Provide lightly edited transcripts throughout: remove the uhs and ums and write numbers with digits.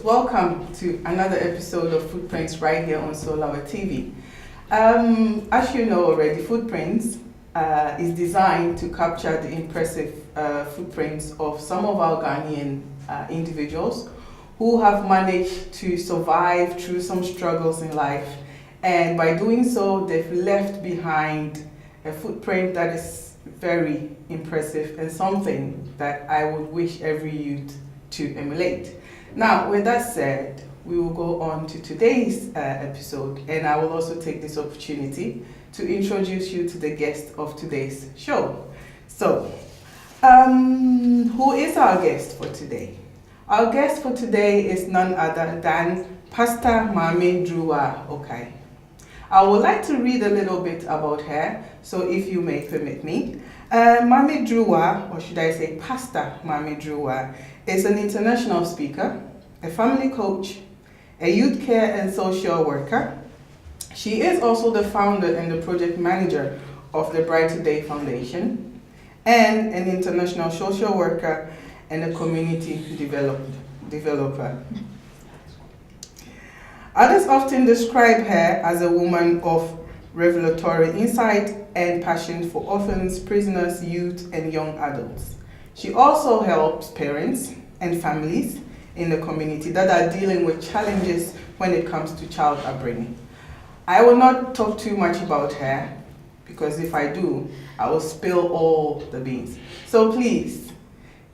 Welcome to another episode of Footprints right here on Soulhour TV. As you know already, Footprints is designed to capture the impressive footprints of some of our Ghanaian individuals who have managed to survive through some struggles in life, and by doing so they've left behind a footprint that is very impressive and something that I would wish every youth to emulate. Now, with that said, we will go on to today's episode, and I will also take this opportunity to introduce you to the guest of today's show. So, who is our guest for today? Our guest for today is none other than Pastor Maame Durowah Okai. I would like to read a little bit about her, so if you may permit me. Maame Durowah, or should I say Pastor Maame Durowah, is an international speaker, a family coach, a youth care and social worker. She is also the founder and the project manager of the Brighter Day Foundation, and an international social worker and a community developer. Others often describe her as a woman of revelatory insight and passion for orphans, prisoners, youth, and young adults. She also helps parents and families in the community that are dealing with challenges when it comes to child upbringing. I will not talk too much about her, because if I do, I will spill all the beans. So please,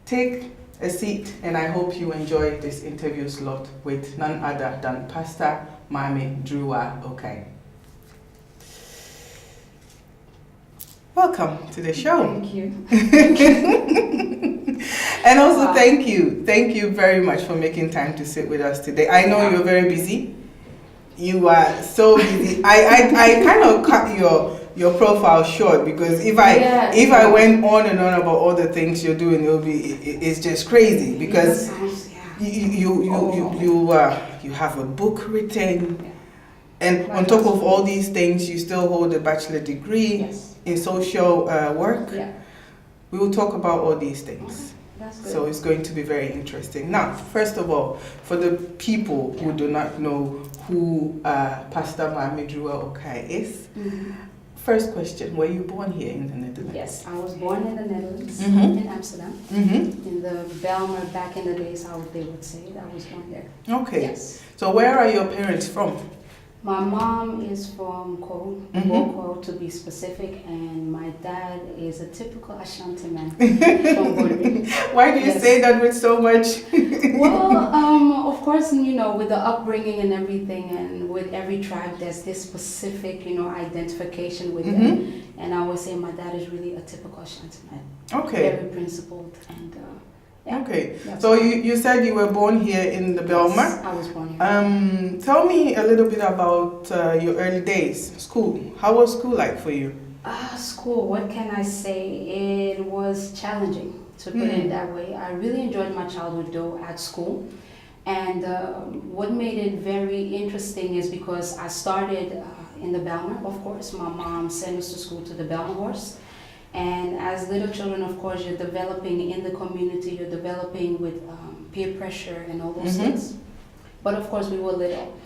take a seat, and I hope you enjoy this interview slot with none other than Pastor Maame Durowah Okai. Welcome to the show. Thank you. And also thank you very much for making time to sit with us today. I know you're very busy. You are so busy. I kind of cut your profile short, because if I went on and on about all the things you're doing, it's just crazy, because you have a book written, and on top of all these things, you still hold a bachelor degree in social work. We will talk about all these things. So it's going to be very interesting. Now, first of all, for the people who do not know who Pastor Maame Durowah Okai is, first question, were you born here in the Netherlands? Yes, I was born in the Netherlands, in Amsterdam. In the Belmer, back in the days, how they would say it, I was born there. Okay. Yes. So where are your parents from? My mom is from Ko, to be specific, and my dad is a typical Ashanti man from Bori. Why do you say that with so much? Well, of course, with the upbringing and everything, and with every tribe, there's this specific, identification with them. And I always say my dad is really a typical Ashanti man. Okay. Very principled and. Okay, so you said you were born here in the Belmer. Yes, I was born here. Tell me a little bit about your early days, school. How was school like for you? School, what can I say? It was challenging, to put it that way. I really enjoyed my childhood though at school. And what made it very interesting is because I started in the Belmer, of course. My mom sent us to school to the Belmer horse. And as little children, of course, you're developing in the community, you're developing with peer pressure and all those things. But of course, we were little.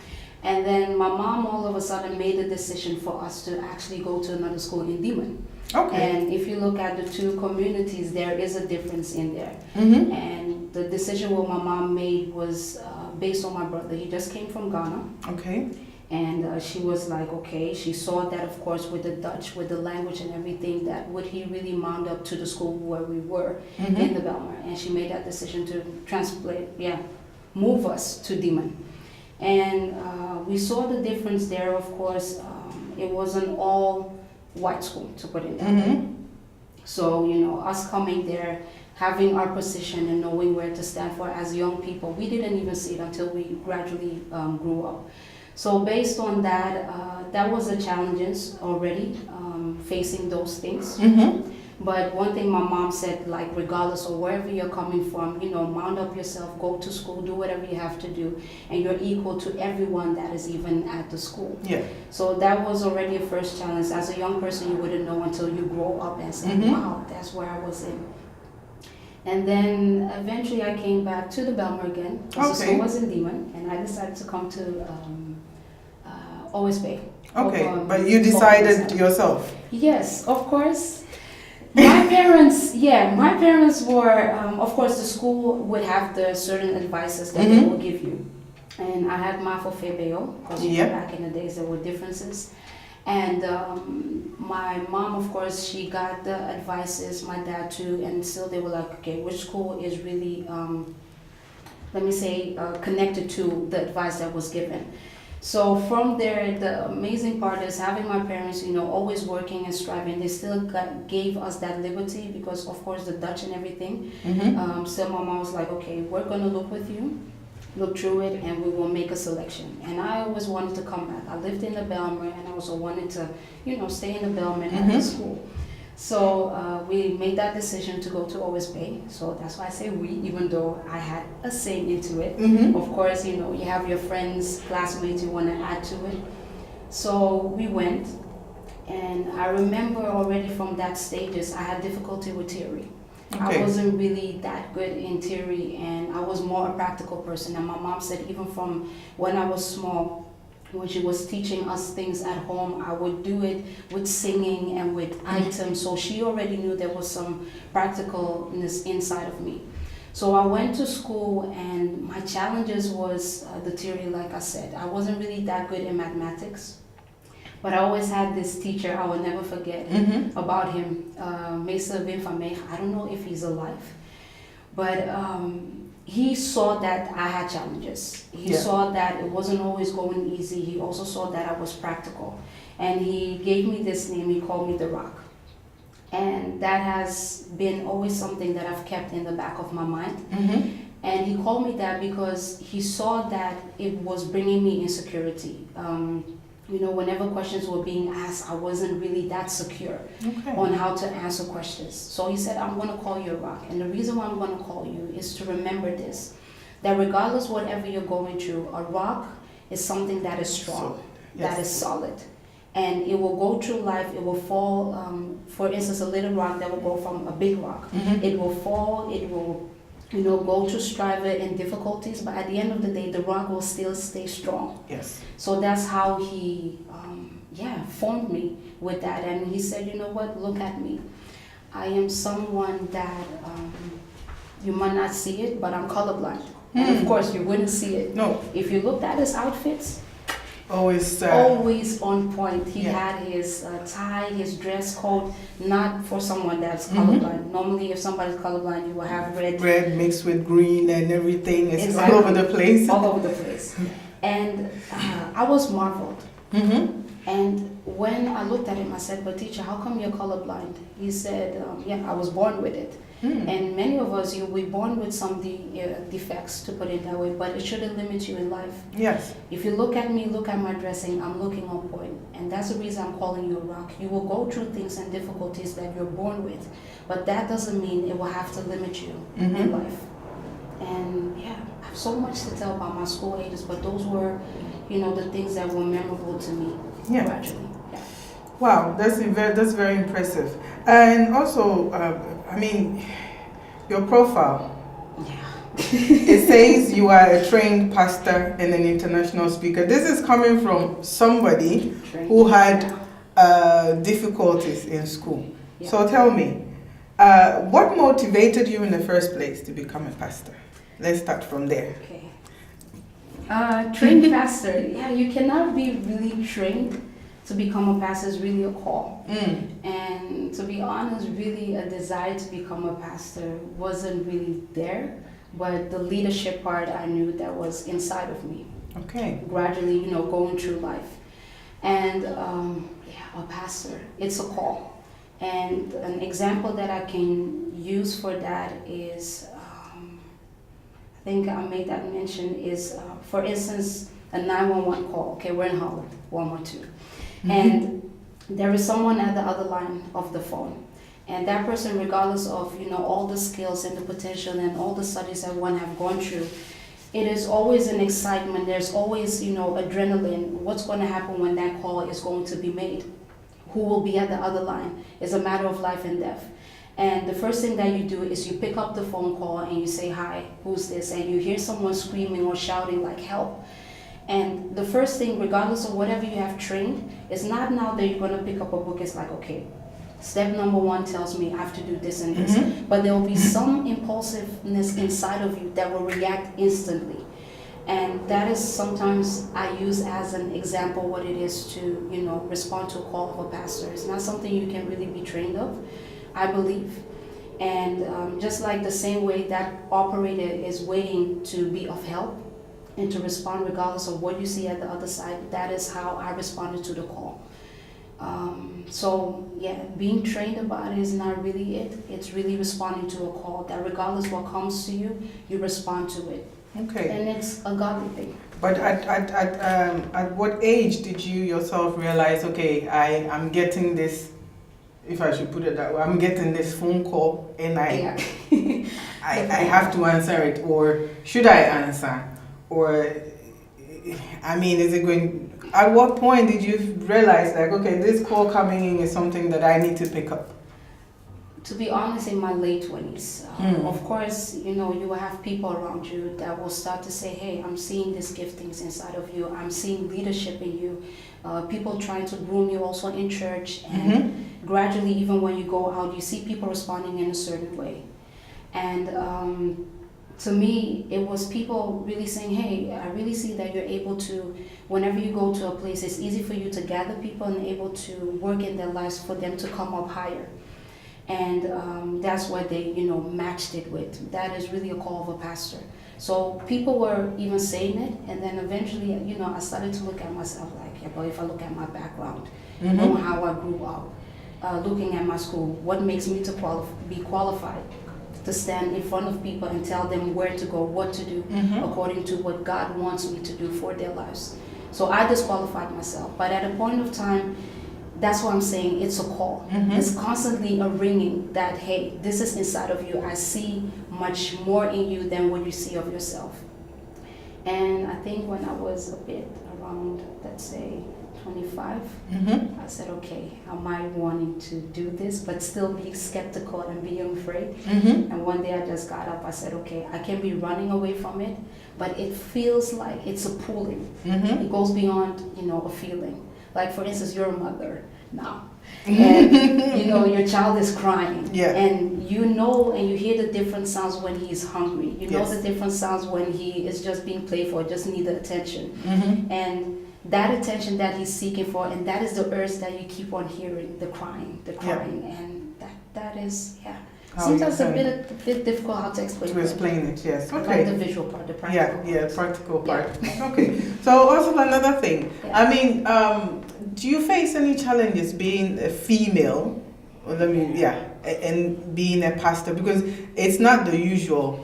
And then my mom all of a sudden made the decision for us to actually go to another school in Demon. Okay. And if you look at the two communities, there is a difference in there. And the decision what my mom made was based on my brother. He just came from Ghana. Okay. And she was like, okay, she saw that, of course, with the Dutch, with the language and everything, that would he really mount up to the school where we were in the Belmer. And she made that decision to move us to Demon. And we saw the difference there, of course. It was an all white school, to put it that way. So, you know, us coming there, having our position and knowing where to stand for as young people, we didn't even see it until we gradually grew up. So based on that, that was the challenges already, facing those things. But one thing my mom said, like, regardless of wherever you're coming from, you know, mount up yourself, go to school, do whatever you have to do, and you're equal to everyone that is even at the school. Yeah. So that was already a first challenge. As a young person, you wouldn't know until you grow up and say, wow, that's where I was in. And then eventually I came back to the Belmer again, because the school was in Demon, and I decided to come to OSB. Okay, but you decided yourself? Yes, of course. My parents were, of course, the school would have the certain advices that they will give you. And I had my Febeo, because back in the days there were differences. And my mom, of course, she got the advices, my dad too, and still they were like, okay, which school is really, let me say, connected to the advice that was given. So from there, the amazing part is having my parents, you know, always working and striving. They still gave us that liberty because, of course, the Dutch and everything. So my mom was like, okay, we're going to look with you, look through it, and we will make a selection. And I always wanted to come back. I lived in the Belmer, and I also wanted to, you know, stay in the Belmer at the school. So we made that decision to go to OSB. So that's why I say we, even though I had a say into it. Of course, you know, you have your friends, classmates, you want to add to it. So we went, and I remember already from that stages, I had difficulty with theory. I wasn't really that good in theory, and I was more a practical person. And my mom said even from when I was small, when she was teaching us things at home, I would do it with singing and with items. So she already knew there was some practicalness inside of me. So I went to school, and my challenges was the theory, like I said. I wasn't really that good in mathematics, but I always had this teacher I will never forget about him, Meester Wim van Meeg. I don't know if he's alive, but he saw that I had challenges. He saw that it wasn't always going easy. He also saw that I was practical. And he gave me this name, he called me The Rock. And that has been always something that I've kept in the back of my mind. And he called me that because he saw that it was bringing me insecurity. You know, whenever questions were being asked, I wasn't really that secure on how to answer questions. So he said, I'm going to call you a rock. And the reason why I'm going to call you is to remember this, that regardless whatever you're going through, a rock is something that is strong, that is solid. And it will go through life, it will fall, for instance, a little rock that will go from a big rock. It will fall, it will, you know, go through strife and difficulties, but at the end of the day, the rock will still stay strong. So that's how he, formed me with that. And he said, you know what, look at me. I am someone that you might not see it, but I'm colorblind. And of course, you wouldn't see it. No. If you looked at his outfits, always on point. He had his tie, his dress code, not for someone that's colorblind. Normally, if somebody's colorblind, you will have red. Red mixed with green and everything. It's all over the place. All over the place. And I was marveled. And when I looked at him, I said, but teacher, how come you're colorblind? He said, yeah, I was born with it. And many of us, we're born with some defects, to put it that way, but it shouldn't limit you in life. Yes. If you look at me, look at my dressing, I'm looking on point. And that's the reason I'm calling you a rock. You will go through things and difficulties that you're born with, but that doesn't mean it will have to limit you in life. And yeah, I have so much to tell about my school ages, but those were, the things that were memorable to me gradually. Yeah. Wow, that's very impressive. And also, your profile. Yeah. It says you are a trained pastor and an international speaker. This is coming from somebody who had difficulties in school. Yeah. So tell me, what motivated you in the first place to become a pastor? Let's start from there. Okay. Trained pastor. Yeah, you cannot be really trained to become a pastor. Is really a call. And to be honest, really a desire to become a pastor wasn't really there, but the leadership part I knew that was inside of me. Okay. Gradually, going through life. And a pastor, it's a call. And an example that I can use for that is, I think I made that mention, is, for instance, a 911 call. Okay, we're in Holland, 112. And there is someone at the other line of the phone. And that person, regardless of, all the skills and the potential and all the studies that one have gone through, it is always an excitement. There's always, adrenaline. What's going to happen when that call is going to be made? Who will be at the other line? It's a matter of life and death. And the first thing that you do is you pick up the phone call and you say, hi, who's this? And you hear someone screaming or shouting like, help. And the first thing, regardless of whatever you have trained, is not now that you're going to pick up a book. It's like, okay, step number 1 tells me I have to do this and this. But there will be some impulsiveness inside of you that will react instantly. And that is sometimes I use as an example what it is to, respond to a call of a pastor. It's not something you can really be trained of, I believe. And just like the same way that operator is waiting to be of help and to respond regardless of what you see at the other side, that is how I responded to the call. So yeah, being trained about it is not really it. It's really responding to a call that regardless what comes to you, you respond to it. Okay. And it's a godly thing. But at what age did you yourself realize, okay, I'm getting this, if I should put it that way, I'm getting this phone call and I have to answer it, or should I answer? Or, is it going, at what point did you realize, like, okay, this call coming in is something that I need to pick up? To be honest, in my late 20s, of course, you will have people around you that will start to say, hey, I'm seeing these giftings inside of you. I'm seeing leadership in you. People trying to groom you also in church. And gradually, even when you go out, you see people responding in a certain way. And to me, it was people really saying, hey, I really see that you're able to, whenever you go to a place, it's easy for you to gather people and able to work in their lives for them to come up higher. And that's what they, matched it with. That is really a call of a pastor. So people were even saying it, and then eventually, I started to look at myself like, yeah, but if I look at my background, knowing how I grew up, looking at my school, what makes me to be qualified to stand in front of people and tell them where to go, what to do, according to what God wants me to do for their lives. So I disqualified myself. But at a point of time, that's what I'm saying, it's a call. It's constantly a ringing that, hey, this is inside of you. I see much more in you than what you see of yourself. And I think when I was a bit around, let's say, 25, I said, okay, am I wanting to do this, but still be skeptical and being afraid? And one day I just got up, I said, okay, I can be running away from it, but it feels like it's a pulling. It goes beyond, a feeling. Like, for instance, you're a mother now, and your child is crying, and and you hear the different sounds when he's hungry. You know the different sounds when he is just being playful, just need the attention, and that attention that he's seeking for, and that is the urge that you keep on hearing, the crying, and that is sometimes a bit difficult how to explain. To explain it, yes. Okay. Like the visual part, the practical part. Practical part. Okay. So also another thing. do you face any challenges being a female? Well, and being a pastor, because it's not the usual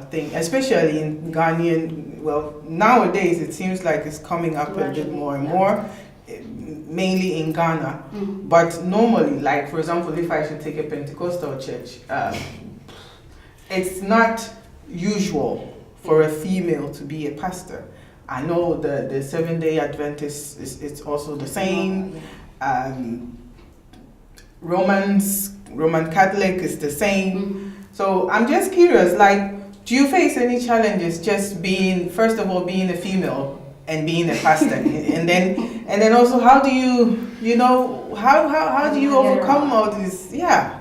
thing, especially in Ghanaian. Well, nowadays it seems like it's coming up a bit more and more, mainly in Ghana. Mm-hmm. But normally, like for example, if I should take a Pentecostal church, it's not usual for a female to be a pastor. I know the Seventh-day Adventist it's also the same. Roman Catholic is the same. Mm-hmm. So I'm just curious, like, do you face any challenges just being, first of all, being a female and being a pastor, and then also how do you know how do you overcome all this? Yeah.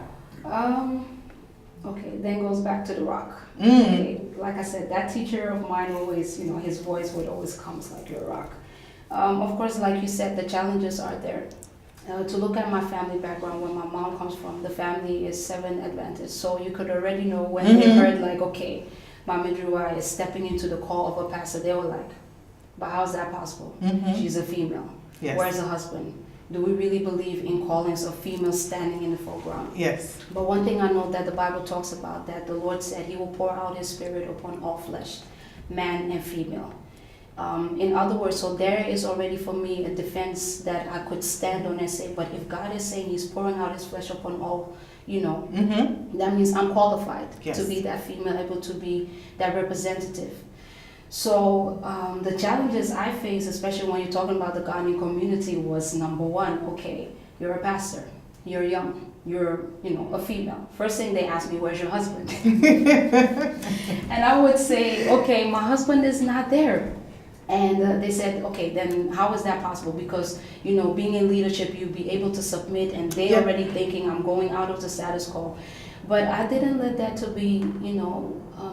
Okay, then goes back to the rock. Mm. Okay, like I said, that teacher of mine always, his voice would always come like your rock. Of course, like you said, the challenges are there. To look at my family background, where my mom comes from, the family is 7 Adventists. So you could already know when Mm-hmm. they heard like, okay, Maame Durowah is stepping into the call of a pastor, they were like, but how's that possible? Mm-hmm. She's a female. Yes. Where's the husband? Do we really believe in callings of females standing in the foreground? Yes. But one thing I know that the Bible talks about, that the Lord said he will pour out his spirit upon all flesh, man and female. In other words, so there is already for me a defense that I could stand on and say, but if God is saying he's pouring out his flesh upon all, Mm-hmm. that means I'm qualified Yes. to be that female, able to be that representative. So the challenges I face, especially when you're talking about the Ghanaian community, was number one, okay, you're a pastor, you're young, you're, a female. First thing they ask me, where's your husband? And I would say, okay, my husband is not there. And they said, okay, then how is that possible? Because, being in leadership, you'll be able to submit, and they already thinking I'm going out of the status quo. But I didn't let that to be,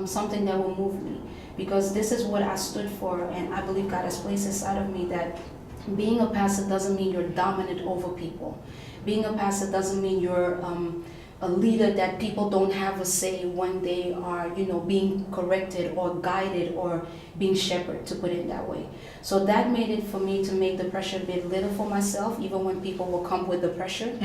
something that will move me, because this is what I stood for, and I believe God has placed inside of me that being a pastor doesn't mean you're dominant over people. Being a pastor doesn't mean you're a leader that people don't have a say when they are, being corrected or guided or being shepherded, to put it that way. So that made it for me to make the pressure a bit little for myself, even when people will come with the pressure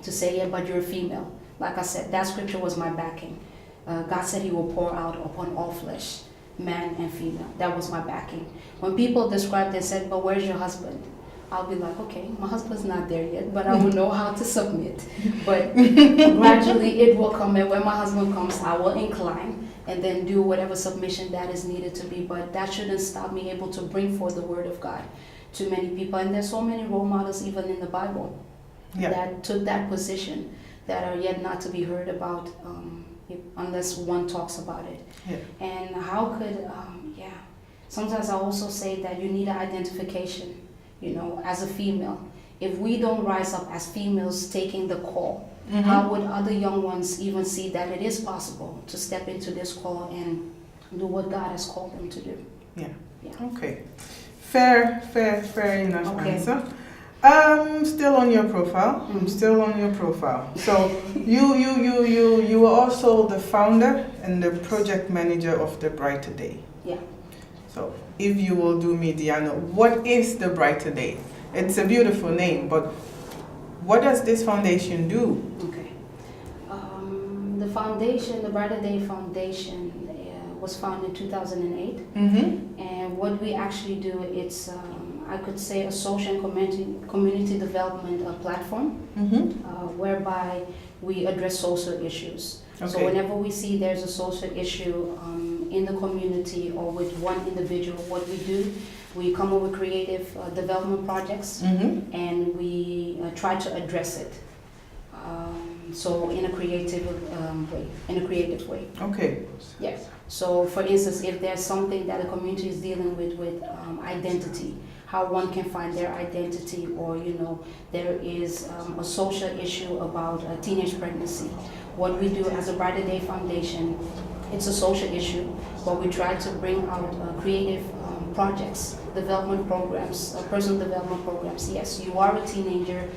to say, yeah, but you're a female. Like I said, that scripture was my backing. God said he will pour out upon all flesh, man and female. That was my backing. When people described and said, but where's your husband? I'll be like, okay, my husband's not there yet, but I will know how to submit. But gradually it will come, and when my husband comes, I will incline and then do whatever submission that is needed to be. But that shouldn't stop me able to bring forth the word of God to many people. And there's so many role models even in the Bible that took that position that are yet not to be heard about unless one talks about it. Yeah. And how could, sometimes I also say that you need an identification. As a female, if we don't rise up as females taking the call, how would other young ones even see that it is possible to step into this call and do what God has called them to do? Yeah. Okay. Fair enough answer. Still on your profile. I'm still on your profile. So you were also the founder and the project manager of the Brighter Day. Yeah. So if you will do me, Diana, what is the Brighter Day? It's a beautiful name, but what does this foundation do? Okay. The foundation, the Brighter Day Foundation, was founded in 2008. And what we actually do, it's, I could say, a social and community development platform, whereby we address social issues. Okay. So whenever we see there's a social issue in the community or with one individual, what we do, we come up with creative development projects, and we try to address it. So in a creative way. Okay. Yes. So for instance, if there's something that a community is dealing with identity, how one can find their identity, or there is a social issue about teenage pregnancy. What we do as a Brighter Day Foundation, it's a social issue, but we try to bring out creative projects, development programs, personal development programs. Yes, you are a teenager,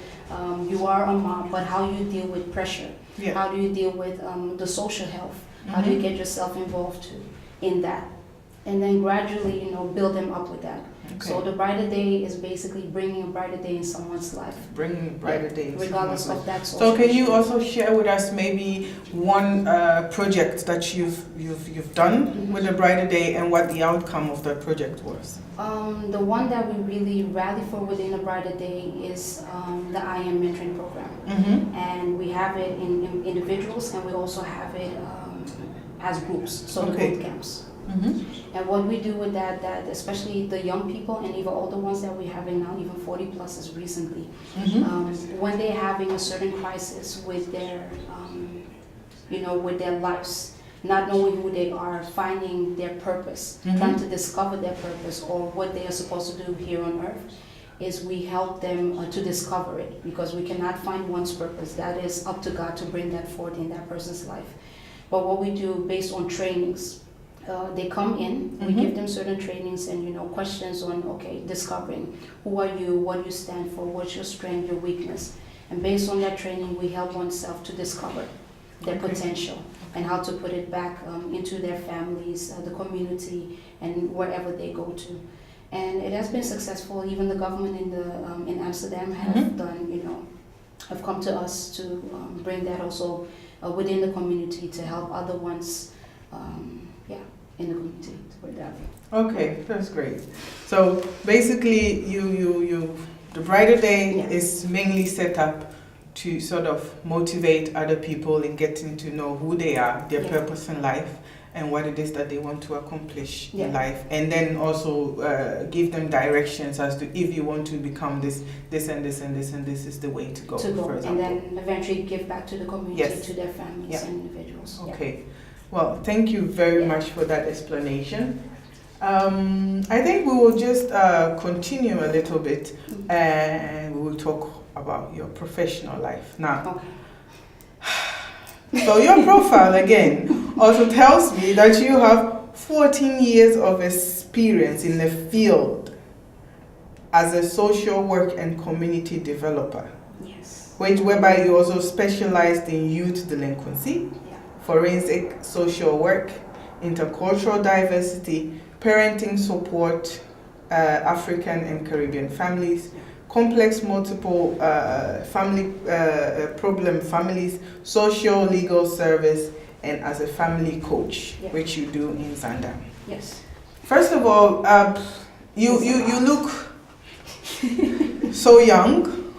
you are a mom, but how you deal with pressure, how do you deal with the social health, how do you get yourself involved in that? and then gradually, build them up with that. Okay. So the brighter day is basically bringing a brighter day in someone's life. Bringing a brighter day in regardless someone's of life. that. So can you also share with us maybe one project that you've done with a brighter day and what the outcome of that project was? The one that we really rally for within a brighter day is the I Am mentoring program, and we have it in individuals, and we also have it as groups, so the boot camps. And what we do with that especially the young people and even older ones that we have in now, even 40 plus as recently, when they're having a certain crisis with their, with their lives, not knowing who they are, finding their purpose, trying to discover their purpose or what they are supposed to do here on earth, is we help them to discover it, because we cannot find one's purpose. That is up to God to bring that forth in that person's life. But what we do based on trainings, they come in, we give them certain trainings and questions on, discovering who are you, what you stand for, what's your strength, your weakness. And based on that training, we help oneself to discover their potential and how to put it back into their families, the community, and wherever they go to. And it has been successful. Even the government in Amsterdam have done, have come to us to bring that also within the community to help other ones, in the community to put that. Okay, that's great. So basically, the Brighter Day is mainly set up to sort of motivate other people in getting to know who they are, their purpose in life, and what it is that they want to accomplish in life, and then also give them directions as to if you want to become this and this and this and this is the way to go. For example. And then eventually give back to the community, to their families and individuals. Okay. Well, thank you very much for that explanation. I think we will just continue a little bit and we will talk about your professional life now. So your profile again also tells me that you have 14 years of experience in the field as a social work and community developer. Yes. Whereby you also specialized in youth delinquency, forensic social work, intercultural diversity, parenting support, African and Caribbean families, complex multiple family problem families, social legal service, and as a family coach, which you do in Zanda. Yes. First of all, you look so young.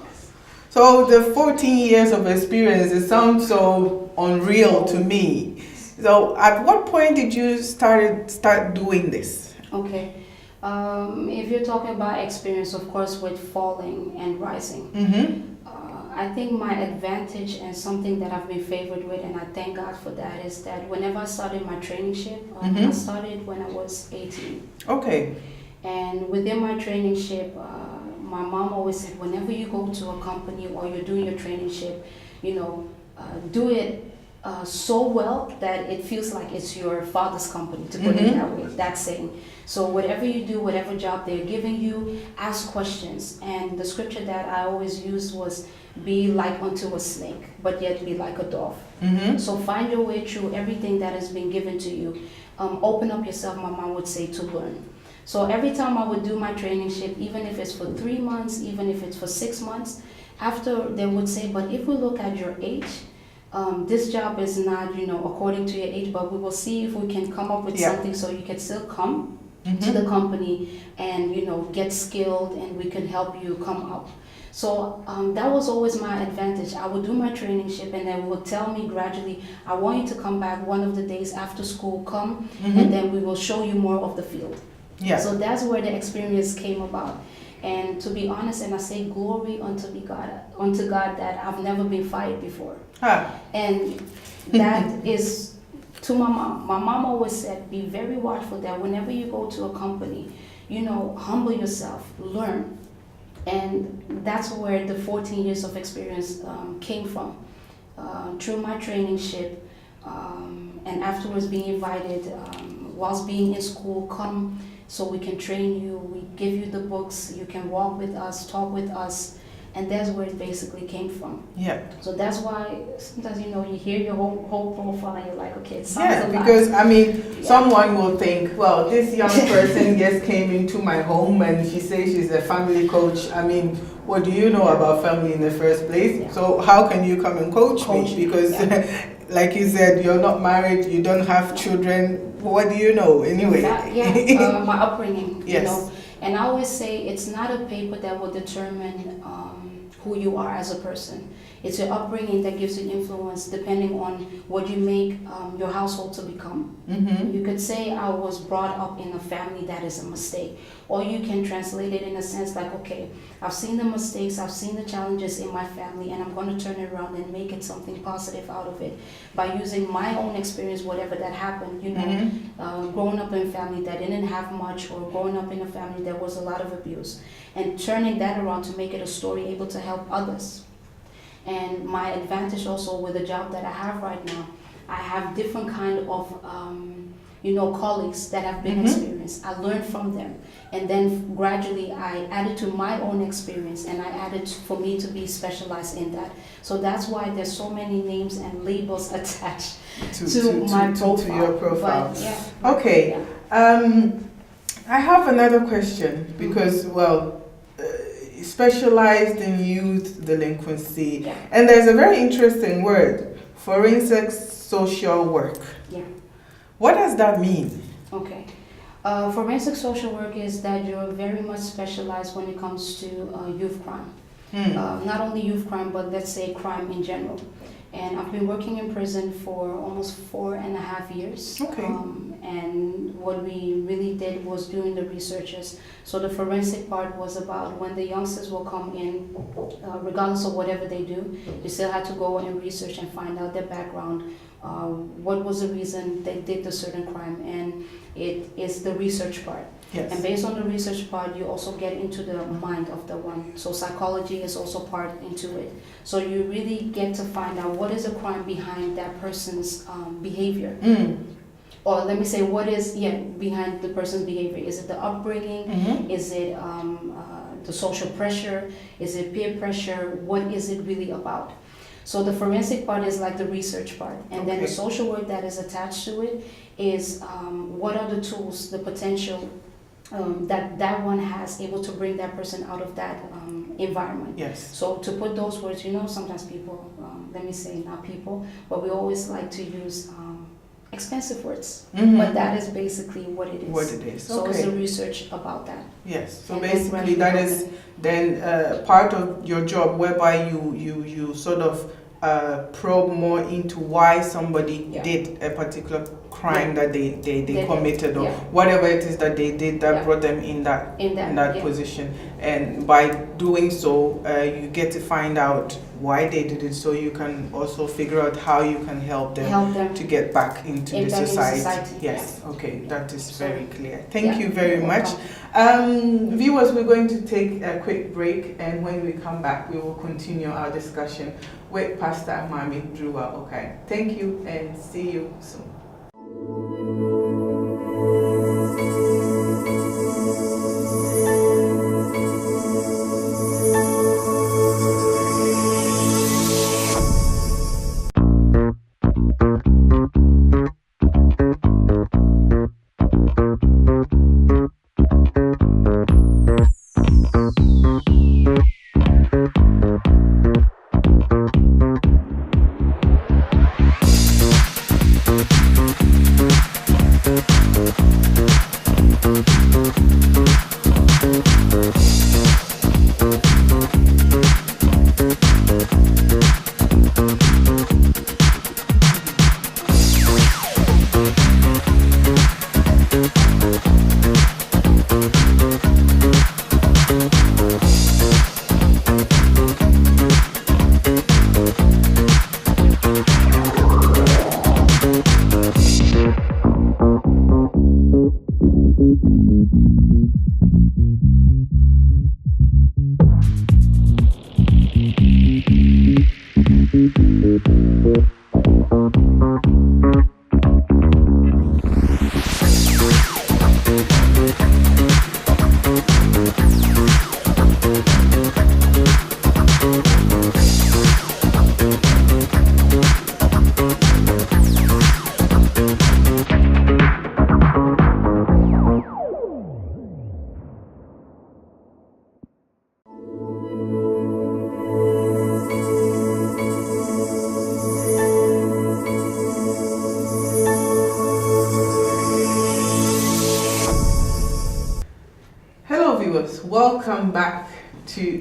So the 14 years of experience, it sounds so unreal to me. So at what point did you start doing this? Okay. If you're talking about experience, of course, with falling and rising, I think my advantage and something that I've been favored with, and I thank God for that, is that whenever I started my traineeship, I started when I was 18. Okay. And within my traineeship, my mom always said, whenever you go to a company or you're doing your traineeship, do it so well that it feels like it's your father's company, to put it that way, that saying. So whatever you do, whatever job they're giving you, ask questions. And the scripture that I always used was, be like unto a snake, but yet be like a dove. So find your way through everything that has been given to you. Open up yourself, my mom would say, to learn. So every time I would do my traineeship, even if it's for 3 months, even if it's for 6 months, after they would say, but if we look at your age, this job is not, according to your age, but we will see if we can come up with something so you can still come to the company and, get skilled and we can help you come up. So that was always my advantage. I would do my traineeship and they would tell me gradually, I want you to come back one of the days after school, come, and then we will show you more of the field. Yeah. So that's where the experience came about. And to be honest, and I say glory unto God that I've never been fired before. And that is to my mom. My mom always said, be very watchful that whenever you go to a company, humble yourself, learn. And that's where the 14 years of experience came from. Through my traineeship, and afterwards being invited, whilst being in school, come so we can train you, we give you the books, you can walk with us, talk with us, And that's where it basically came from. Yeah. So that's why sometimes, you know, you hear your whole profile and you're like, okay, it sounds a lot. Because I mean, someone will think, well, this young person just came into my home and she says she's a family coach. I mean, what do you know about family in the first place? Yeah. So how can you come and coach me? Because like you said, you're not married, you don't have children. What do you know anyway? My upbringing, yes. You know. And I always say it's not a paper that will determine who you are as a person. It's your upbringing that gives you influence depending on what you make your household to become. Mm-hmm. You could say I was brought up in a family that is a mistake. Or you can translate it in a sense like, okay, I've seen the mistakes, I've seen the challenges in my family, and I'm going to turn it around and make it something positive out of it by using my own experience, whatever that happened, you know, mm-hmm. Growing up in a family that didn't have much, or growing up in a family that was a lot of abuse, and turning that around to make it a story able to help others. And my advantage also with the job that I have right now, I have different kind of colleagues that have been mm-hmm. experienced. I learned from them, and then gradually I added to my own experience, and I added for me to be specialized in that. So that's why there's so many names and labels attached to my profile. To your profile. But, okay. Yeah. I have another question because, well, specialized in youth delinquency, and there's a very interesting word, forensic social work. Yeah. What does that mean? Okay. Forensic social work is that you're very much specialized when it comes to youth crime. Not only youth crime, but let's say crime in general. And I've been working in prison for almost 4.5 years. Okay. And what we really did was doing the researches. So the forensic part was about when the youngsters will come in, regardless of whatever they do, you still had to go and research and find out their background. What was the reason they did the certain crime, and it is the research part. Yes. And based on the research part, you also get into the mind of the one. So psychology is also part into it. So you really get to find out what is the crime behind that person's behavior. Or let me say, what is behind the person's behavior? Is it the upbringing? Mm-hmm. Is it the social pressure? Is it peer pressure? What is it really about? So the forensic part is like the research part, and then the social work that is attached to it is what are the tools, the potential that one has able to bring that person out of that environment. Yes. So to put those words, sometimes people, let me say not people, but we always like to use expensive words, mm-hmm. but that is basically what it is. So it's the research about that. Yes. So and basically that is then part of your job, whereby you sort of probe more into why somebody did a particular crime that they committed, or whatever it is that they did that brought them in that position. And by doing so, you get to find out why they did it, so you can also figure out how you can help them to get back into the society. Yes, okay, that is very clear. Thank you very much. Viewers, we're going to take a quick break, and when we come back, we will continue our discussion with Pastor Maame Durowah Okai. Thank you, and see you soon. welcome back to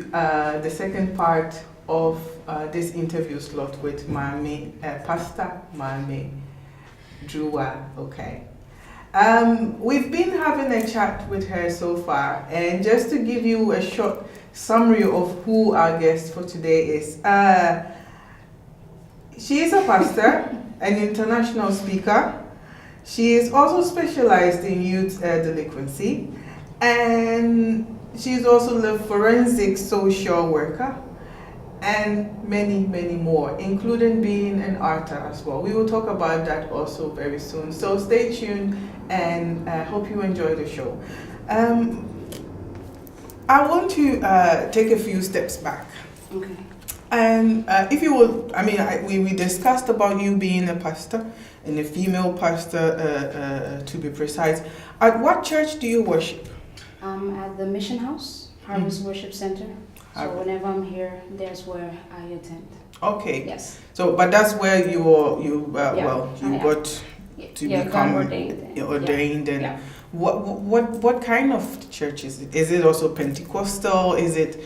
the second part of this interview slot with Maame, Pastor Maame Durowah. Okay. We've been having a chat with her so far, and just to give you a short summary of who our guest for today is. She is a pastor, an international speaker. She is also specialized in youth delinquency, and she's also a forensic social worker, and many, many more, including being an author as well. We will talk about that also very soon. So stay tuned, and I hope you enjoy the show. I want to take a few steps back. Okay. And if you will, I mean, we discussed about you being a pastor, and a female pastor to be precise. At what church do you worship? At the Mission House, Harvest Worship Center. So whenever I'm here, that's where I attend. Okay. Yes. So, but that's where you got to become ordained. And yeah. What kind of church is it? Is it also Pentecostal? Is it?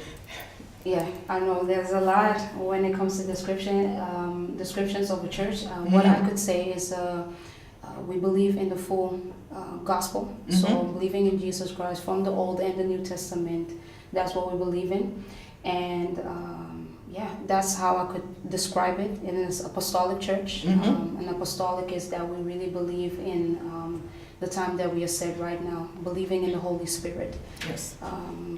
Yeah, I know there's a lot when it comes to descriptions of a church. What I could say is we believe in the full gospel. So believing in Jesus Christ from the Old and the New Testament. That's what we believe in. And that's how I could describe it. It is apostolic church. An apostolic is that we really believe in the time that we are set right now, believing in the Holy Spirit. Yes.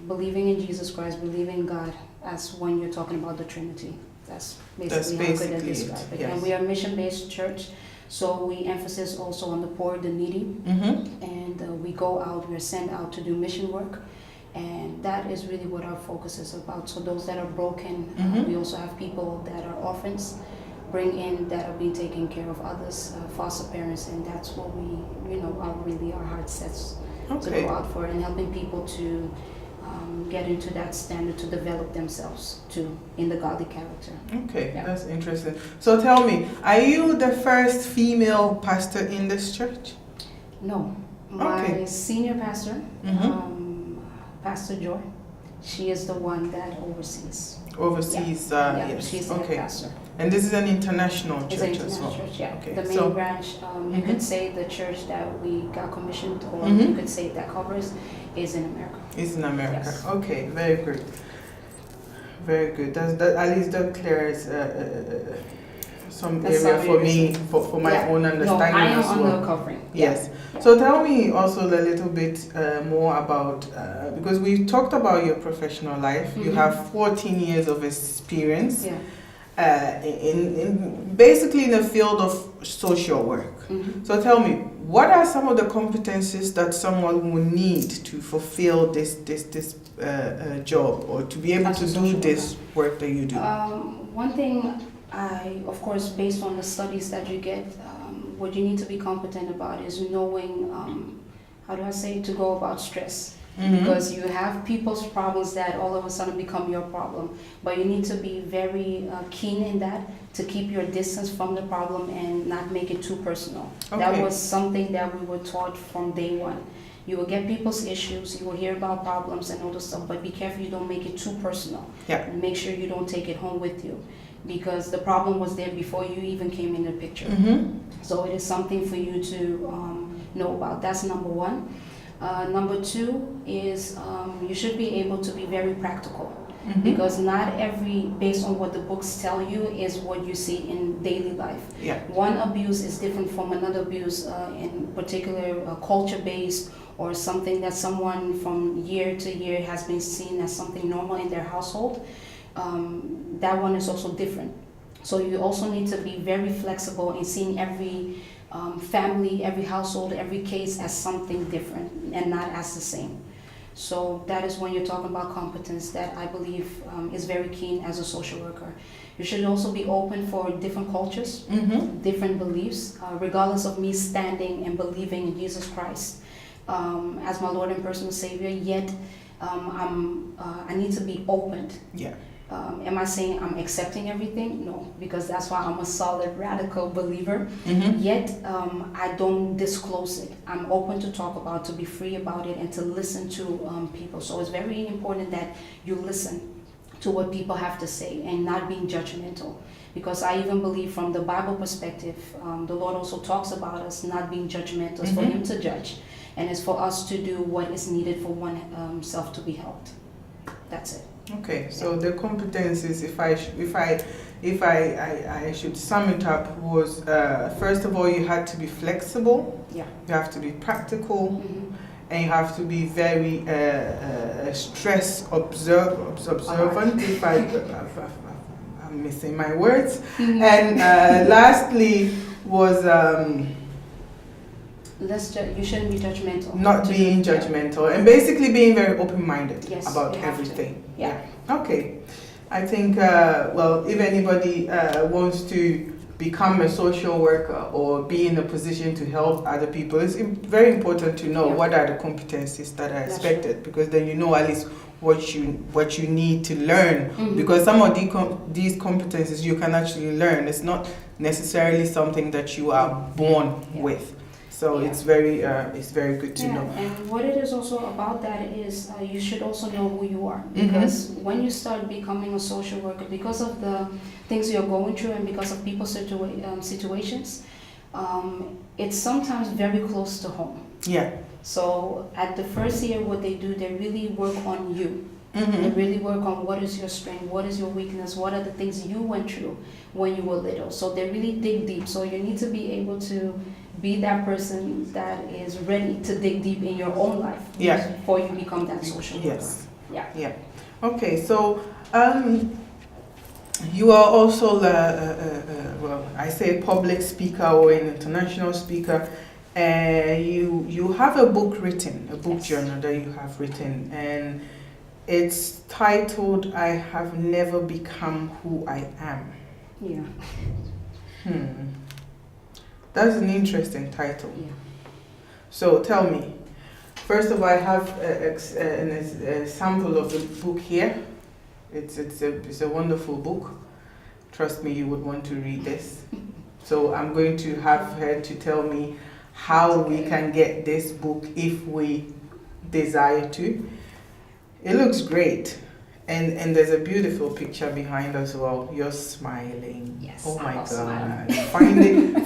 Believing in Jesus Christ, believing in God, as when you're talking about the Trinity. That's basically how could I describe it. Yes. And we are a mission-based church, so we emphasize also on the poor, the needy, and we go out, we're sent out to do mission work, and that is really what our focus is about. So those that are broken, we also have people that are orphans, bring in that are being taken care of, others, foster parents, and that's what we, our heart sets to go out for, and helping people to get into that standard to develop themselves too in the godly character. Okay, that's interesting. So tell me, are you the first female pastor in this church? No, my senior pastor, Pastor Joy, she is the one that oversees. Oversees, yes. She's the pastor. And this is an international church as well? Church, yeah. Okay. The main branch, you could say the church that we got commissioned, or you could say that covers, is in America. Is in America. Yes. Okay, very good. Very good. That at least that clears some area for me, for my own understanding as well. I am on the covering. Yes. So tell me also a little bit more about, because we talked about your professional life. You have 14 years of experience. Yeah. In basically in the field of social work. So tell me, what are some of the competencies that someone will need to fulfill this job, or to be able to do this work that you do? One thing, of course, based on the studies that you get, what you need to be competent about is knowing, to go about stress. Because you have people's problems that all of a sudden become your problem. But you need to be very keen in that, to keep your distance from the problem and not make it too personal. That was something that we were taught from day one. You will get people's issues, you will hear about problems and all this stuff, but be careful you don't make it too personal. Yeah. Make sure you don't take it home with you, because the problem was there before you even came in the picture. So it is something for you to know about. That's number one. Number two is you should be able to be very practical, because not every, based on what the books tell you, is what you see in daily life. Yeah. One abuse is different from another abuse, in particular culture-based, or something that someone from year to year has been seen as something normal in their household. That one is also different. So you also need to be very flexible in seeing every family, every household, every case as something different and not as the same. So that is when you're talking about competence that I believe is very keen as a social worker. You should also be open for different cultures, different beliefs, regardless of me standing and believing in Jesus Christ as my Lord and personal Savior, yet I need to be opened Am I saying I'm accepting everything? No, because that's why I'm a solid radical believer. Yet I don't disclose it. I'm open to talk about, to be free about it, and to listen to people. So it's very important that you listen to what people have to say and not being judgmental. Because I even believe from the Bible perspective, the Lord also talks about us not being judgmental. It's for Him to judge, and it's for us to do what is needed for oneself to be helped. That's it. Okay, so the competencies, if I should sum it up, was first of all, you had to be flexible. Yeah. You have to be practical, and you have to be very stress observant. If I'm missing my words. And lastly was you shouldn't be judgmental. Not being judgmental, and basically being very open-minded about everything. Yeah. Okay. I think, well, if anybody wants to become a social worker or be in a position to help other people, it's very important to know what are the competencies that are expected, because then you know at least what you need to learn. Because some of these competencies you can actually learn. It's not necessarily something that you are born with. So it's very good to know. And what it is also about that is you should also know who you are, because when you start becoming a social worker, because of the things you're going through and because of people's situations, it's sometimes very close to home. Yeah. So at the first year, what they do, they really work on you. They really work on what is your strength, what is your weakness, what are the things you went through when you were little. So they really dig deep. So you need to be able to be that person that is ready to dig deep in your own life before you become that social worker. Yeah. Okay, so you are also well, I say public speaker or an international speaker. You have a book written, a book journal that you have written, and it's titled "I Have Never Become Who I Am." Yeah. That's an interesting title. Yeah. So tell me, first of all, I have a sample of the book here. It's a wonderful book. Trust me, you would want to read this. So I'm going to have her to tell me how we can get this book if we desire to. It looks great. And there's a beautiful picture behind as well. You're smiling. Yes. Oh my God.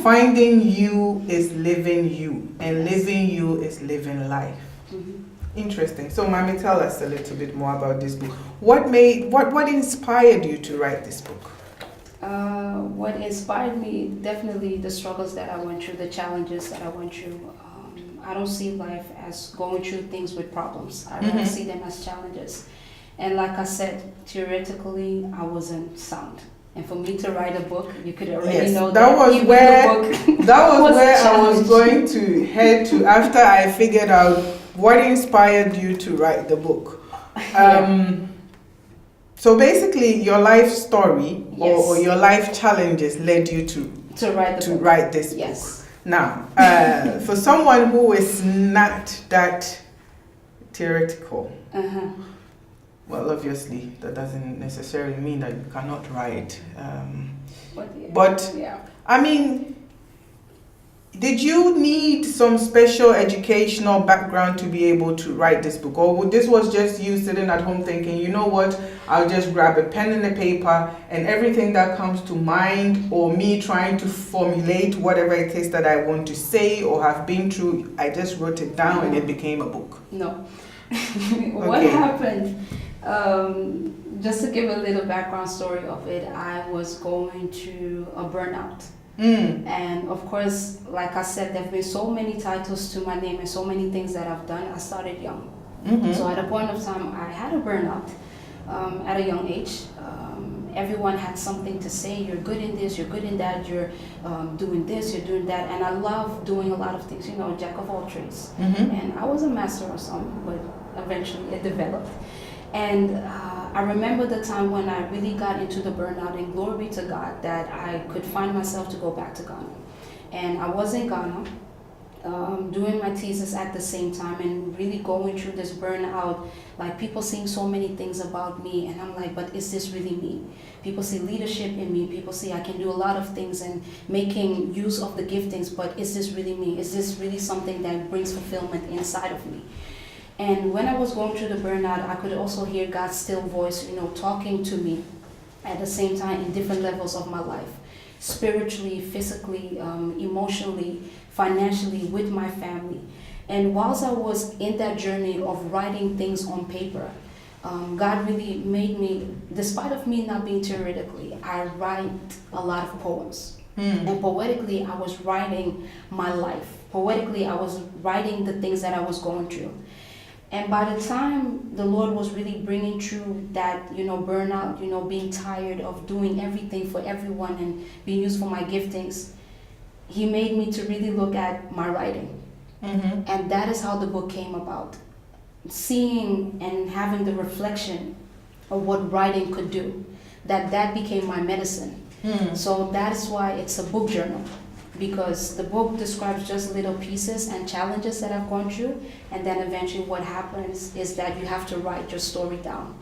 Finding you is living you, and living you is living life. Interesting. So, Maame, tell us a little bit more about this book. What inspired you to write this book? What inspired me, definitely the struggles that I went through, the challenges that I went through. I don't see life as going through things with problems. I rather see them as challenges. And like I said, theoretically, I wasn't sound. And for me to write a book, you could already know that was where I was going to head to after I figured out what inspired you to write the book. So basically, your life story or your life challenges led you to write this book. Now, for someone who is not that theoretical, well, obviously, that doesn't necessarily mean that you cannot write. But I mean, did you need some special educational background to be able to write this book? Or this was just you sitting at home thinking, you know what, I'll just grab a pen and a paper and everything that comes to mind, or me trying to formulate whatever it is that I want to say or have been through, I just wrote it down and it became a book? No. What happened? Just to give a little background story of it, I was going through a burnout. And of course, like I said, there have been so many titles to my name and so many things that I've done. I started young. So at a point of time, I had a burnout at a young age. Everyone had something to say. You're good in this, you're good in that, you're doing this, you're doing that. And I love doing a lot of things, jack of all trades. And I was a master of some, but eventually it developed. And I remember the time when I really got into the burnout, and glory be to God that I could find myself to go back to Ghana. And I was in Ghana, doing my thesis at the same time and really going through this burnout, like people seeing so many things about me, and I'm like, but is this really me? People see leadership in me, people see I can do a lot of things and making use of the giftings, but is this really me? Is this really something that brings fulfillment inside of me? And when I was going through the burnout, I could also hear God's still voice, talking to me at the same time in different levels of my life, spiritually, physically, emotionally, financially, with my family. And whilst I was in that journey of writing things on paper, God really made me, despite of me not being theoretically, I write a lot of poems. And poetically, I was writing my life. Poetically, I was writing the things that I was going through. And by the time the Lord was really bringing through that, burnout, being tired of doing everything for everyone and being used for my giftings, He made me to really look at my writing. And that is how the book came about. Seeing and having the reflection of what writing could do, that became my medicine. So that's why it's a book journal. Because the book describes just little pieces and challenges that I've gone through, and then eventually what happens is that you have to write your story down.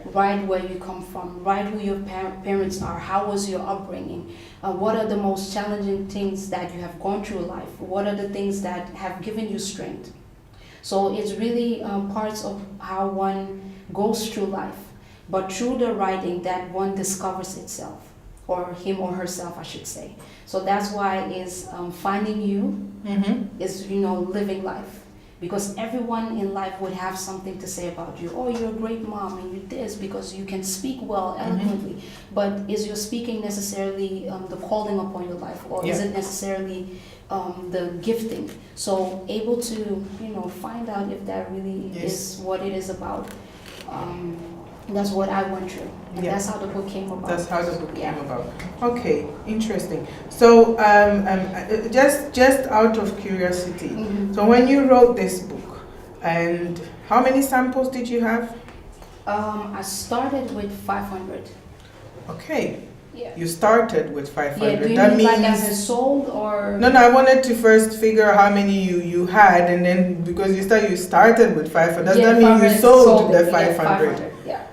Write where you come from, write who your parents are, how was your upbringing, what are the most challenging things that you have gone through in life, what are the things that have given you strength. So it's really parts of how one goes through life, but through the writing that one discovers itself, or him or herself, I should say. So that's why is finding you is living life, because everyone in life would have something to say about you. Oh, you're a great mom and you're this because you can speak well, eloquently. But is your speaking necessarily the calling upon your life, or is it necessarily the gifting? So able to find out if that really is what it is about. That's what I went through, and that's how the book came about. That's how the book came about. Okay, interesting. So, just out of curiosity, so when you wrote this book, and how many samples did you have? I started with 500. Okay. Yeah. You started with 500. Yeah, do you that mean means like as it sold, or? No, I wanted to first figure out how many you had, and then because you started with 500. Does that mean you sold the 500? Yeah.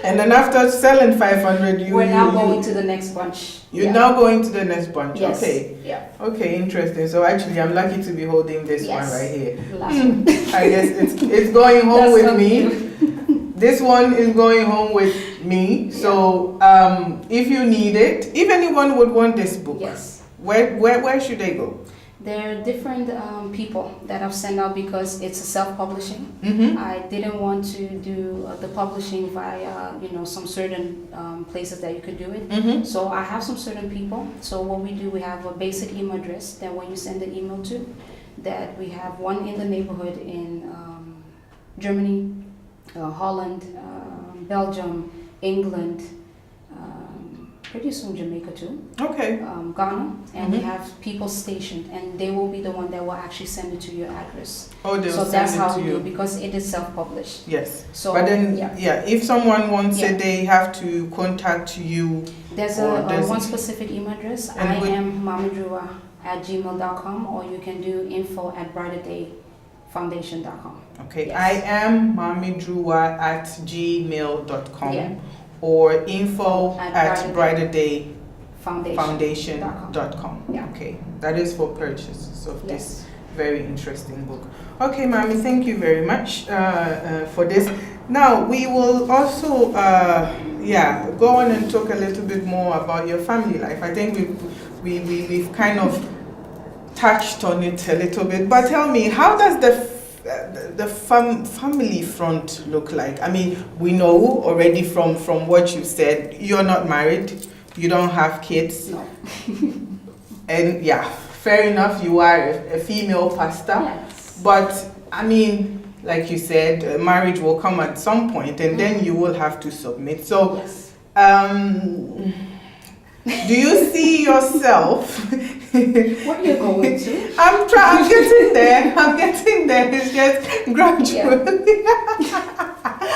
And then after selling 500, we're now going to the next bunch. You're now going to the next bunch. Yes. Okay. Yeah. Okay, interesting. So actually, I'm lucky to be holding this one right here. I guess it's going home with me. This one is going home with me. So if you need it, if anyone would want this book, where should they go? There are different people that I've sent out because it's a self-publishing. I didn't want to do the publishing via, some certain places that you could do it. So I have some certain people. So what we do, we have a basic email address that when you send the email to, that we have one in the neighborhood in Germany, Holland, Belgium, England, pretty soon Jamaica too. Okay. Ghana, and we have people stationed, and they will be the one that will actually send it to your address. Oh, they'll so send that's it how to we you do, because it is self-published. Yes. So, but then, if someone wants it, they have to contact you. There's one specific email address. I am Durowah@gmail.com, or you can do info@brighterdayfoundation.com. Okay. Yes. I am Durowah@gmail.com. Yeah. Or info@brighterdayfoundation.com. Yeah. Okay, that is for purchase of this very interesting book. Okay, Maame, thank you very much for this. Now we will also go on and talk a little bit more about your family life. I think we've kind of touched on it a little bit, but tell me, how does the family front look like? I mean, we know already from what you said, you're not married, you don't have kids. No. And fair enough, you are a female pastor. Yes. But I mean, like you said, marriage will come at some point, and then you will have to submit. So, do you see yourself? What are you going to? I'm getting there. It's just gradually.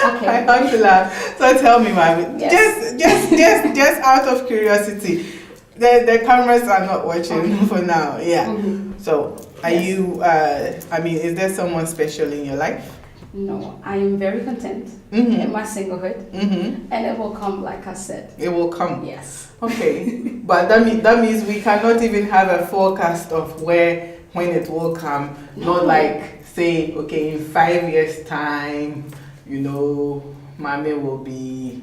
Okay. I want to laugh. So tell me, Maame, just out of curiosity, the cameras are not watching for now. Yeah. Mm-hmm. So, are you? I mean, is there someone special in your life? No, I am very content in my singlehood, and it will come, like I said. It will come. Yes. Okay, but that means we cannot even have a forecast of when it will come. No. Not like say, okay, in 5 years' time, Maame will be,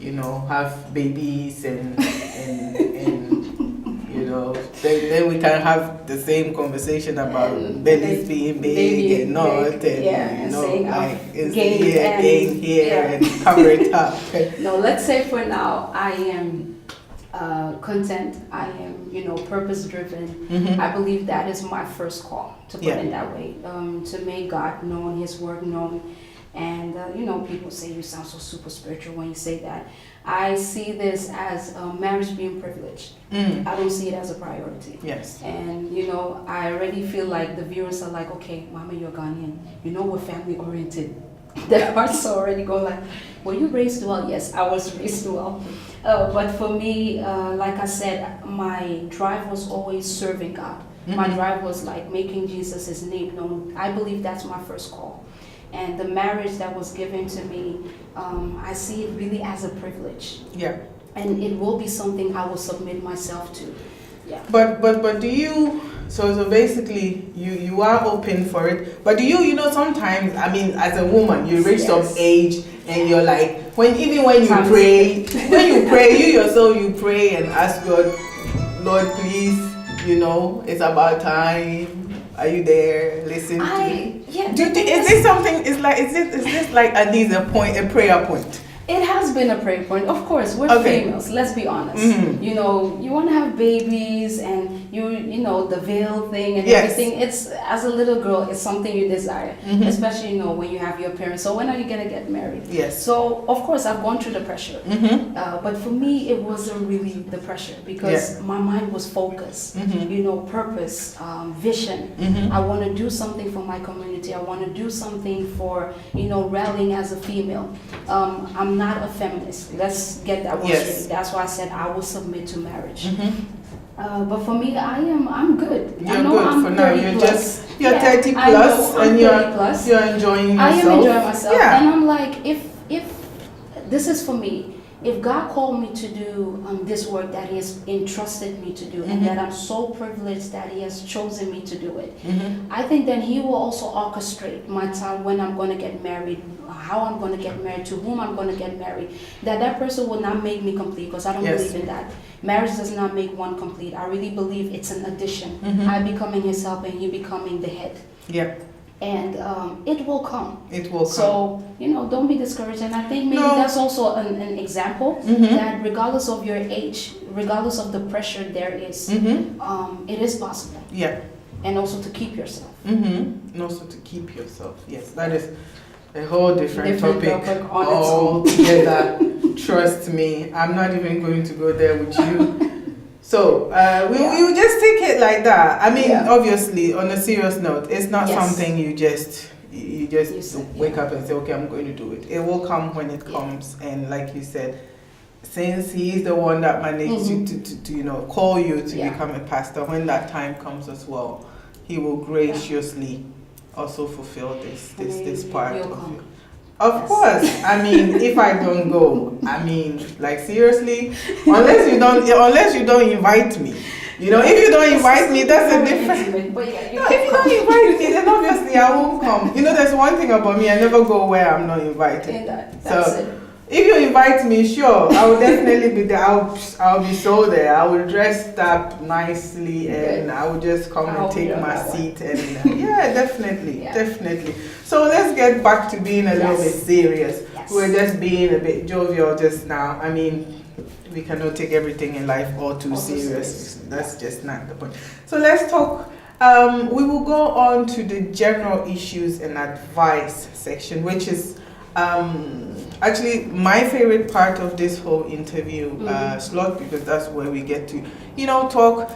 have babies and then we can have the same conversation about bellies being big and not, and like it's gain here and cover it up. No, let's say for now I am content. I am, purpose driven. I believe that is my first call, to put it that way, to make God known, His word known. And people say you sound so super spiritual when you say that. I see this as marriage being privileged. I don't see it as a priority. Yes. And I already feel like the viewers are like, okay, Maame, you're Ghanaian. We're family oriented. Their hearts are already going like, were you raised well? Yes, I was raised well. But for me, like I said, my drive was always serving God. My drive was like making Jesus His name known. I believe that's my first call. And the marriage that was given to me, I see it really as a privilege. Yeah. And it will be something I will submit myself to. Yeah. But do you, so basically you are open for it, but do you sometimes, I mean, as a woman, you reach some age and you're like, when you pray, you pray and ask God, Lord, please, it's about time. Are you there? Listen to me. Yeah. Is this something? Is this like at least a prayer point? It has been a prayer point. Of course, we're females. Let's be honest. You want to have babies, and the veil thing and everything. It's, as a little girl, it's something you desire, especially when you have your parents. So when are you gonna get married? Yes. So of course I've gone through the pressure, but for me it wasn't really the pressure because my mind was focused. Purpose, vision. I want to do something for my community. I want to do something for rallying as a female. I'm not a feminist. Let's get that one straight. That's why I said I will submit to marriage. But for me, I'm good. You're good for now. You're 30 plus, and you're enjoying yourself. I am enjoying myself, and I'm like, if this is for me. If God called me to do this work that He has entrusted me to do, and that I'm so privileged that He has chosen me to do it, I think then He will also orchestrate my time when I'm going to get married, how I'm going to get married, to whom I'm going to get married. That person will not make me complete, because I don't believe in that. Marriage does not make one complete. I really believe it's an addition. I becoming His help and He becoming the head. Yeah. And it will come. It will come. So, don't be discouraged. And I think maybe that's also an example that regardless of your age, regardless of the pressure there is, it is possible. Yeah. And also to keep yourself. And also to keep yourself. Yes, that is a whole different topic altogether. Trust me, I'm not even going to go there with you. So we will just take it like that. I mean, obviously, on a serious note, it's not something you just wake up and say, okay, I'm going to do it. It will come when it comes, and like you said, since He is the one that managed you to call you to become a pastor, when that time comes as well, He will graciously also fulfill this part of you. Of course. I mean, if I don't go, like seriously, unless you don't invite me. If you don't invite me, that's a different. If you don't invite me, then obviously I won't come. There's one thing about me, I never go where I'm not invited. That's it. If you invite me, sure, I will definitely be there. I'll be so there. I will dress up nicely, and I will just come and take my seat. And definitely. So let's get back to being a little bit serious. Yes. We're just being a bit jovial just now. I mean, we cannot take everything in life all too serious. That's just not the point. So let's talk. We will go on to the general issues and advice section, which is actually my favorite part of this whole interview slot, because that's where we get to talk,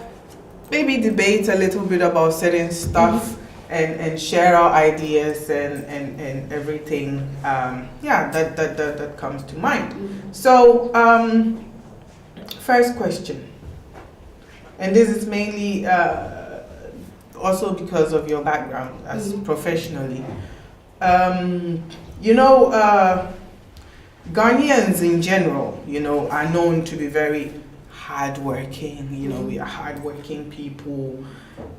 maybe debate a little bit about certain stuff, and share our ideas and everything that comes to mind. So first question, And this is mainly also because of your background as professionally. You know, Ghanaians in general, you know, are known to be very hardworking. You know, we are hardworking people.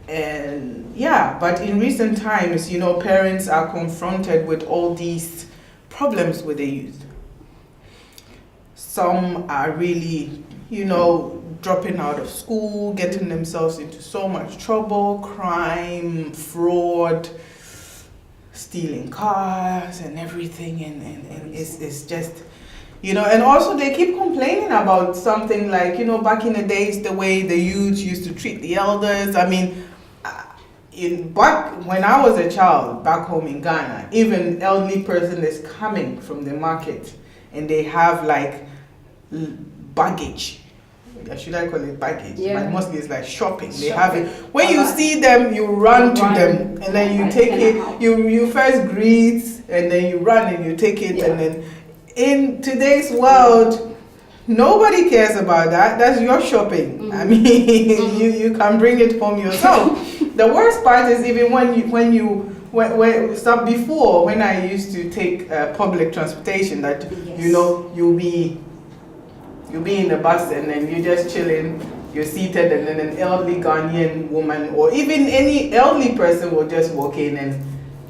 And yeah, but in recent times, you know, parents are confronted with all these problems with the youth. Some are really, you know, dropping out of school, getting themselves into so much trouble, crime, fraud, stealing cars and everything, and it's just, you know, and also they keep complaining about something like, you know, back in the days, the way the youth used to treat the elders. I mean, back when I was a child back home in Ghana, even elderly person is coming from the market and they have like baggage. Should I call it baggage? Yeah. But mostly it's like shopping. They have it. When you see them, you run to them, and then you take it. You first greet, and then you run and you take it, and then in today's world, nobody cares about that. That's your shopping. I mean, you can bring it home yourself. The worst part is even when I used to take public transportation, that you know you'll be in the bus and then you're just chilling, you're seated, and then an elderly Ghanaian woman or even any elderly person will just walk in and,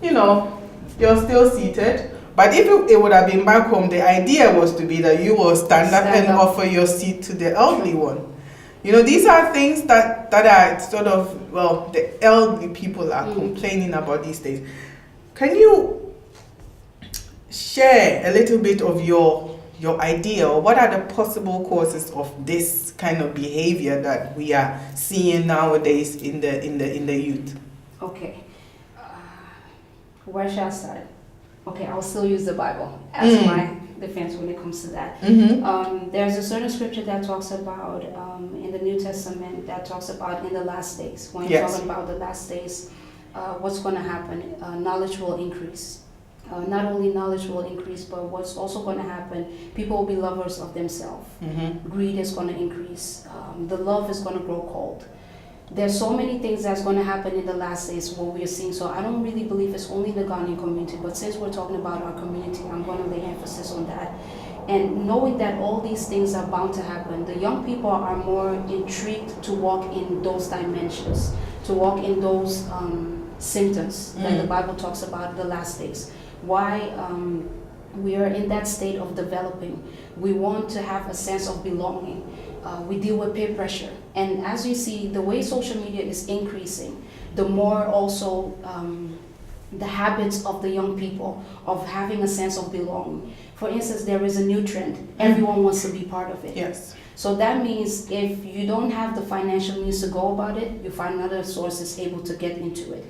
you know, you're still seated. But if it would have been back home, the idea was to be that you will stand up and offer your seat to the elderly one. You know, these are things that are sort of, well, the elderly people are complaining about these days. Can you share a little bit of your idea, or what are the possible causes of this kind of behavior that we are seeing nowadays in the youth? Okay, where should I start? Okay, I'll still use the Bible as my defense when it comes to that. There's a certain scripture that talks about in the New Testament that talks about in the last days. When you're talking about the last days, what's going to happen? Knowledge will increase. Not only knowledge will increase, but what's also going to happen, people will be lovers of themselves. Greed is going to increase. The love is going to grow cold. There's so many things that's going to happen in the last days, what we are seeing. So I don't really believe it's only the Ghanaian community, but since we're talking about our community, I'm going to lay emphasis on that. And knowing that all these things are bound to happen, the young people are more intrigued to walk in those dimensions, to walk in those symptoms that the Bible talks about in the last days. Why we are in that state of developing. We want to have a sense of belonging. We deal with peer pressure. And as you see, the way social media is increasing, the more also the habits of the young people of having a sense of belonging. For instance, there is a new trend. Everyone wants to be part of it. Yes. So that means if you don't have the financial means to go about it, you find another source is able to get into it.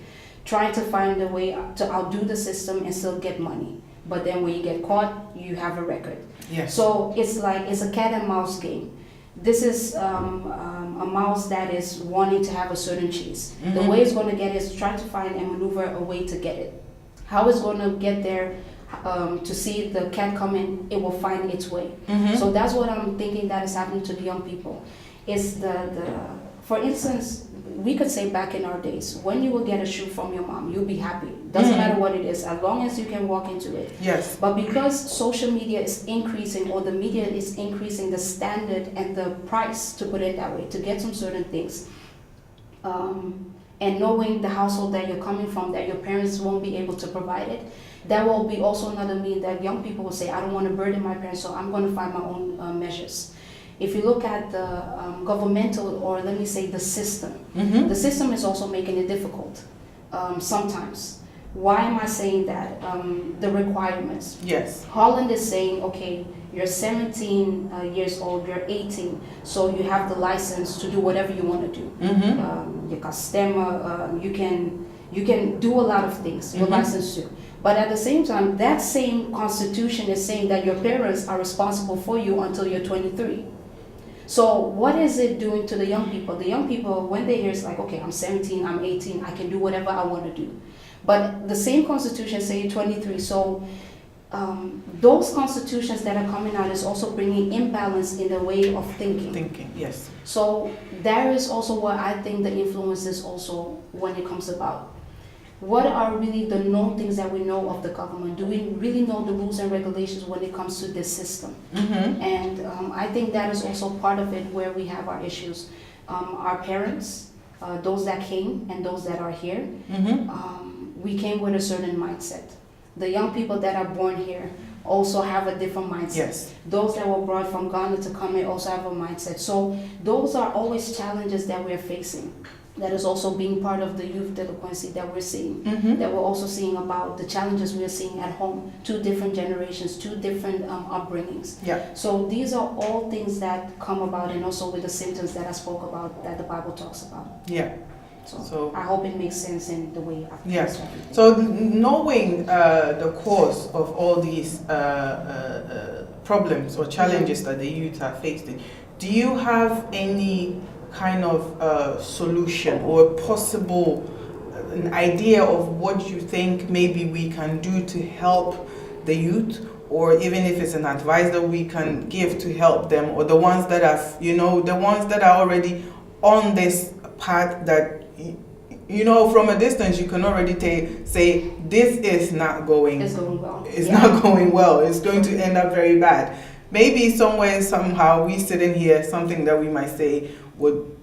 Trying to find a way to outdo the system and still get money. But then when you get caught, you have a record. Yes. So it's a cat and mouse game. This is a mouse that is wanting to have a certain cheese. The way it's going to get it is try to find and maneuver a way to get it. How it's going to get there, to see the cat come in, it will find its way. So that's what I'm thinking that is happening to the young people. It's for instance, we could say back in our days, when you will get a shoe from your mom, you'll be happy. Doesn't matter what it is, as long as you can walk into it. Yes. But because social media is increasing, or the media is increasing the standard and the price, to put it that way, to get some certain things, and knowing the household that you're coming from, that your parents won't be able to provide it, that will be also another mean that young people will say, I don't want to burden my parents, so I'm going to find my own measures. If you look at the governmental, or let me say the system is also making it difficult sometimes. Why am I saying that? The requirements. Yes. Holland is saying, okay, you're 17 years old, you're 18, so you have the license to do whatever you want to do. You can STEM, you can do a lot of things, you're licensed to. But at the same time, that same constitution is saying that your parents are responsible for you until you're 23. So what is it doing to the young people? The young people, when they hear, it's like, okay, I'm 17, I'm 18, I can do whatever I want to do. But the same constitution says 23, so those constitutions that are coming out is also bringing imbalance in the way of thinking. Thinking, yes. So there is also what I think the influence is also when it comes about. What are really the known things that we know of the government? Do we really know the rules and regulations when it comes to this system? And I think that is also part of it where we have our issues. Our parents, those that came and those that are here, we came with a certain mindset. The young people that are born here also have a different mindset. Yes. Those that were brought from Ghana to come here also have a mindset. So those are always challenges that we're facing. That is also being part of the youth delinquency that we're seeing. That we're also seeing about the challenges we're seeing at home. 2 different generations, 2 different upbringings. Yeah. So these are all things that come about, and also with the symptoms that I spoke about, that the Bible talks about. Yeah. So I hope it makes sense in the way I've yes. So knowing the cause of all these problems or challenges that the youth are facing, do you have any kind of solution or possible an idea of what you think maybe we can do to help the youth, or even if it's an advice that we can give to help them, or the ones that have, the ones that are already on this path that, from a distance you can already say this is not going, it's going well. It's not going well. It's going to end up very bad. Maybe somewhere, somehow, we sitting here, something that we might say would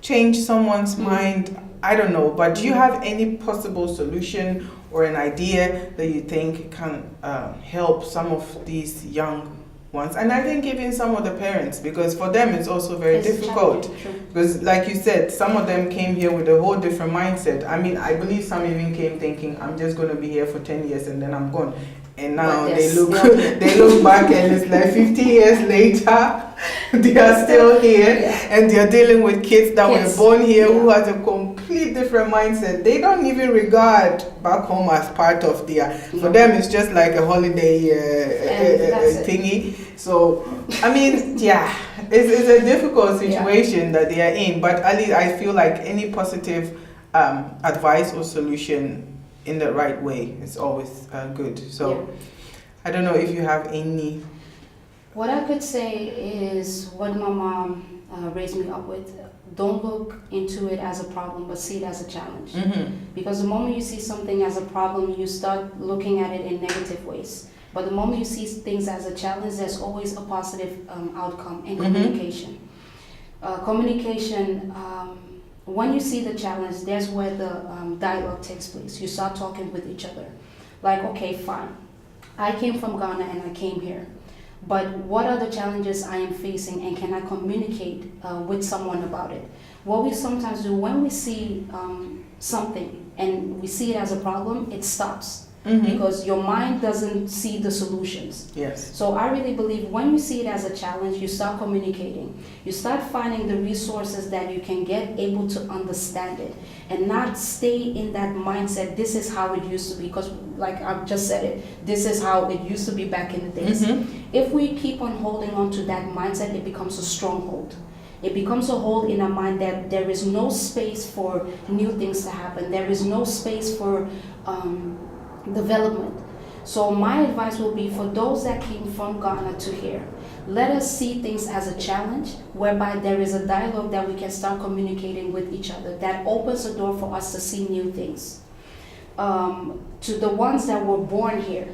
change someone's mind. I don't know. But do you have any possible solution or an idea that you think can help some of these young ones? And I think even some of the parents, because for them it's also very difficult. Because like you said, some of them came here with a whole different mindset. I mean, I believe some even came thinking, I'm just going to be here for 10 years and then I'm gone. And now they look back and it's like 50 years later, they are still here and they are dealing with kids that were born here who has a complete different mindset. They don't even regard back home as part of their, for them it's just like a holiday thingy. So, I mean, it's a difficult situation that they are in, but at least I feel like any positive advice or solution in the right way is always good. So I don't know if you have any. What I could say is what my mom raised me up with. Don't look into it as a problem, but see it as a challenge. Because the moment you see something as a problem, you start looking at it in negative ways. But the moment you see things as a challenge, there's always a positive outcome in communication. When you see the challenge, there's where the dialogue takes place. You start talking with each other. Like, okay, fine. I came from Ghana and I came here. But what are the challenges I am facing, and can I communicate with someone about it? What we sometimes do when we see something and we see it as a problem, it stops. Because your mind doesn't see the solutions. Yes. So I really believe when you see it as a challenge, you start communicating. You start finding the resources that you can get able to understand it, and not stay in that mindset, this is how it used to be. Because like I've just said it, this is how it used to be back in the days. If we keep on holding on to that mindset, it becomes a stronghold. It becomes a hold in our mind that there is no space for new things to happen. There is no space for development. So my advice will be for those that came from Ghana to here, let us see things as a challenge, whereby there is a dialogue that we can start communicating with each other. That opens the door for us to see new things. To the ones that were born here,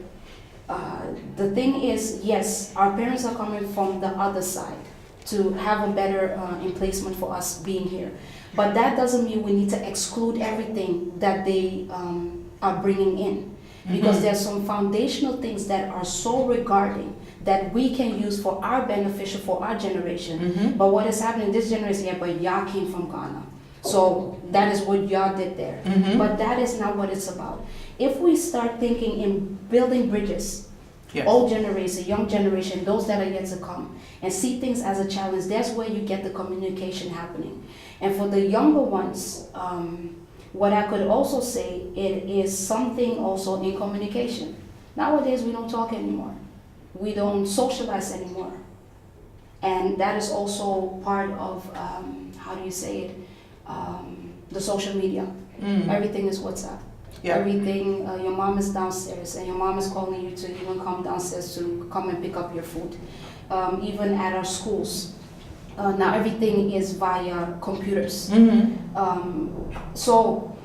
the thing is, yes, our parents are coming from the other side to have a better emplacement for us being here. But that doesn't mean we need to exclude everything that they are bringing in. Because there's some foundational things that are so regarding that we can use for our beneficial for our generation. But what is happening this generation, but y'all came from Ghana. So that is what y'all did there. But that is not what it's about. If we start thinking in building bridges, old generation, young generation, those that are yet to come, and see things as a challenge, that's where you get the communication happening. And for the younger ones, what I could also say, it is something also in communication. Nowadays, we don't talk anymore. We don't socialize anymore. And that is also part of, how do you say it, the social media. Everything is WhatsApp. Yeah. Everything, your mom is downstairs and your mom is calling you to even come downstairs to come and pick up your food. Even at our schools. Now everything is via computers. So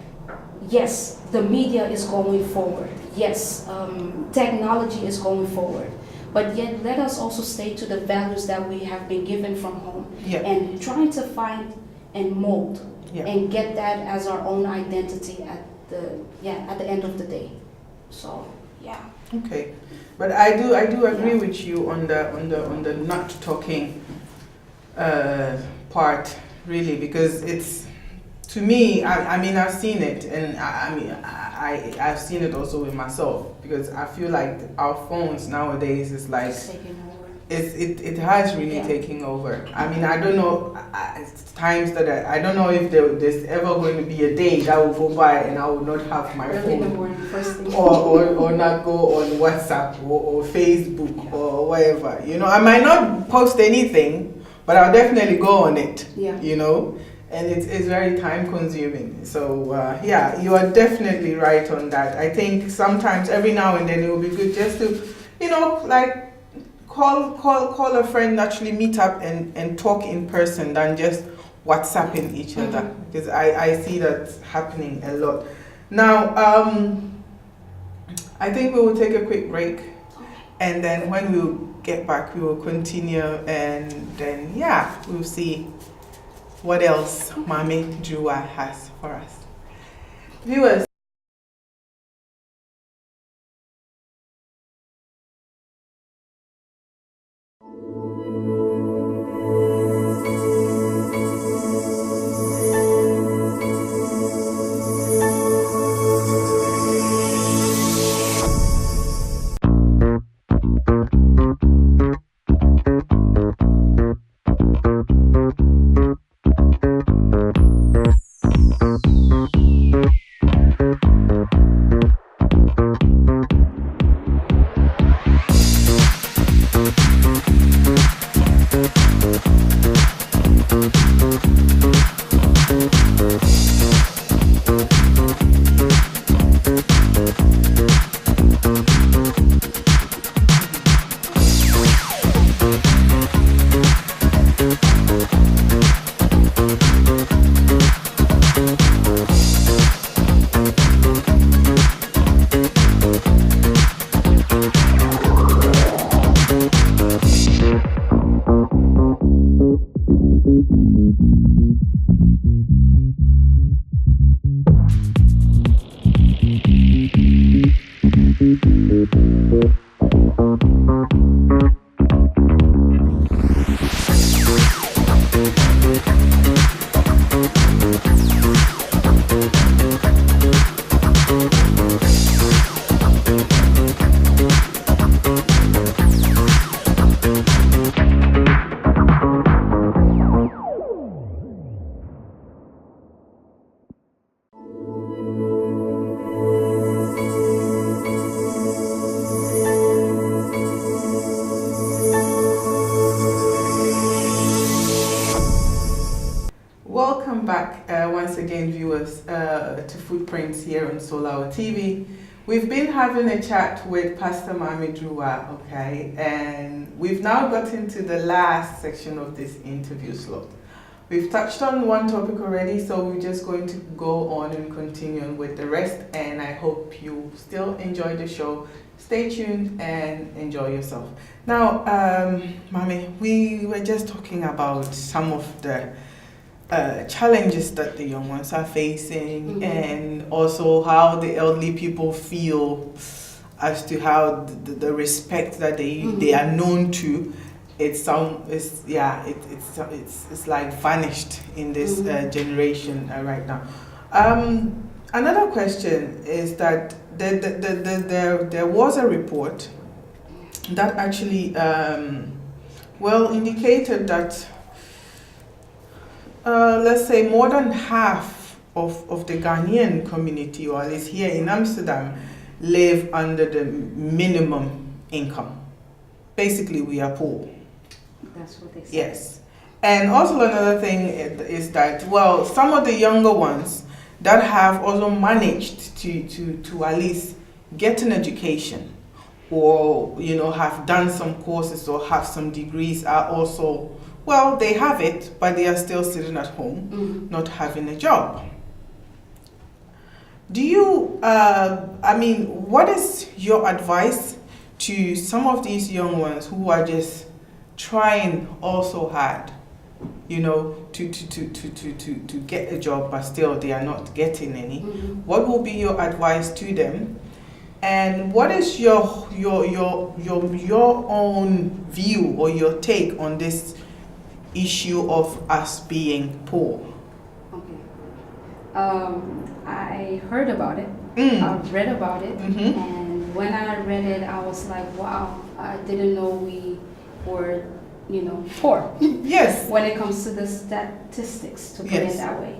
yes, the media is going forward. Yes, technology is going forward. But yet let us also stay to the values that we have been given from home. Yeah. And trying to find and mold and get that as our own identity at the end of the day. So yeah. Okay, but I do agree with you on the not talking part, really, because it's, to me, I mean, I've seen it, and I've seen it also with myself, because I feel like our phones nowadays is like it has really taken over. I mean, I don't know, times that I don't know if there's ever going to be a day that will go by and I will not have my phone, or not go on WhatsApp or Facebook or whatever. You know, I might not post anything, but I'll definitely go on it. Yeah. You know, and it's very time consuming. So yeah, you are definitely right on that. I think sometimes every now and then it will be good just to, you know, like call a friend, actually meet up and talk in person than just WhatsApping each other, because I see that happening a lot. Now, I think we will take a quick break, and then when we get back, we will continue, and then we'll see what else Maame Durowah has for us. Viewers, welcome back once again, viewers, to Footprints here on Soulhour TV. We've been having a chat with Pastor Maame Durowah, okay, and we've now gotten to the last section of this interview slot. We've touched on one topic already, so we're just going to go on and continue with the rest, and I hope you still enjoy the show. Stay tuned and enjoy yourself. Now, Maame, we were just talking about some of the challenges that the young ones are facing, and also how the elderly people feel as to how the respect that they are known to, it's like vanished in this generation right now. Another question is that there was a report that actually indicated that let's say more than half of the Ghanaian community, or at least here in Amsterdam, live under the minimum income. Basically, we are poor. That's what they say. Yes. And also another thing is that, well, some of the younger ones, that have also managed to at least get an education, or have done some courses or have some degrees, are also, well, they have it, but they are still sitting at home, not having a job. Do you, what is your advice to some of these young ones who are just trying also hard, to get a job, but still they are not getting any? What will be your advice to them? And what is your own view or your take on this issue of us being poor? Okay. I heard about it. I read about it, and when I read it, I was like, wow, I didn't know we were, poor. Yes. When it comes to the statistics, to put Yes. it that way.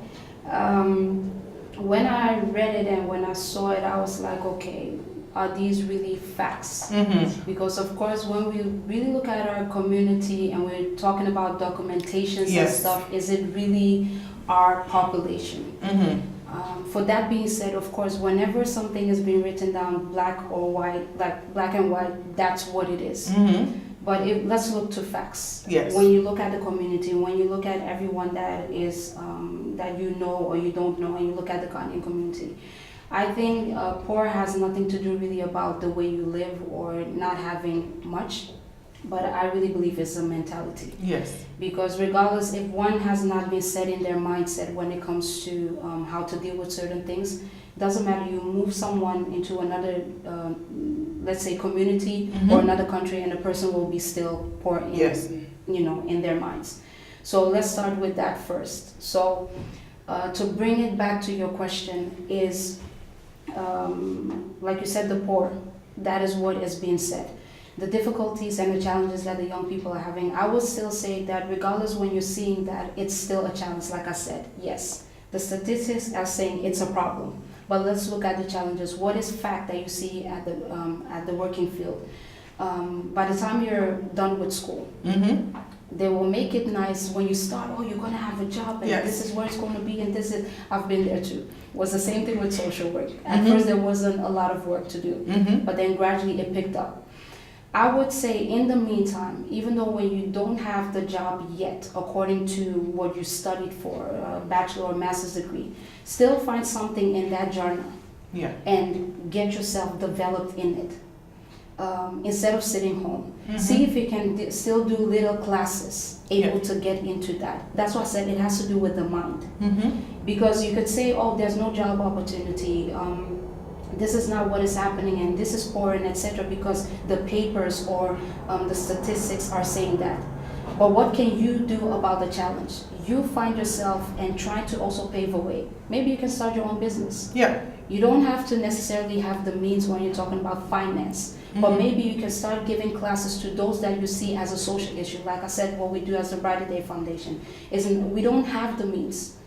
When I read it and when I saw it, I was like, okay, are these really facts? Because of course, when we really look at our community and we're talking about documentations and stuff, is it really our population? For that being said, of course, whenever something is being written down black or white, like black and white, that's what it is. But let's look to facts. Yes. When you look at the community, when you look at everyone that is that you know or you don't know, and you look at the Ghanaian community, I think poor has nothing to do really about the way you live or not having much. But I really believe it's a mentality. Yes. Because regardless, if one has not been set in their mindset when it comes to how to deal with certain things, doesn't matter. You move someone into another, let's say, community or another country, and the person will be still poor in, in their minds. So let's start with that first. So to bring it back to your question is, like you said, the poor. That is what is being said. The difficulties and the challenges that the young people are having, I would still say that regardless when you're seeing that, it's still a challenge. Like I said, yes, the statistics are saying it's a problem, but let's look at the challenges. What is fact that you see at the working field? By the time you're done with school, they will make it nice when you start. Oh, you're gonna have a job, and this is where it's going to be, and this is. I've been there too. It was the same thing with social work. At first, there wasn't a lot of work to do, but then gradually it picked up. I would say in the meantime, even though when you don't have the job yet, according to what you studied for, a bachelor or master's degree, still find something in that genre and get yourself developed in it. Instead of sitting home. See if you can still do little classes, able to get into that. That's why I said it has to do with the mind. Because you could say, oh, there's no job opportunity, this is not what is happening, and this is poor, and etc. because the papers or the statistics are saying that. But what can you do about the challenge? You find yourself and try to also pave a way. Maybe you can start your own business. You don't have to necessarily have the means when you're talking about finance, but maybe you can start giving classes to those that you see as a social issue. Like I said, what we do as the Brighter Day Foundation is we don't have the means.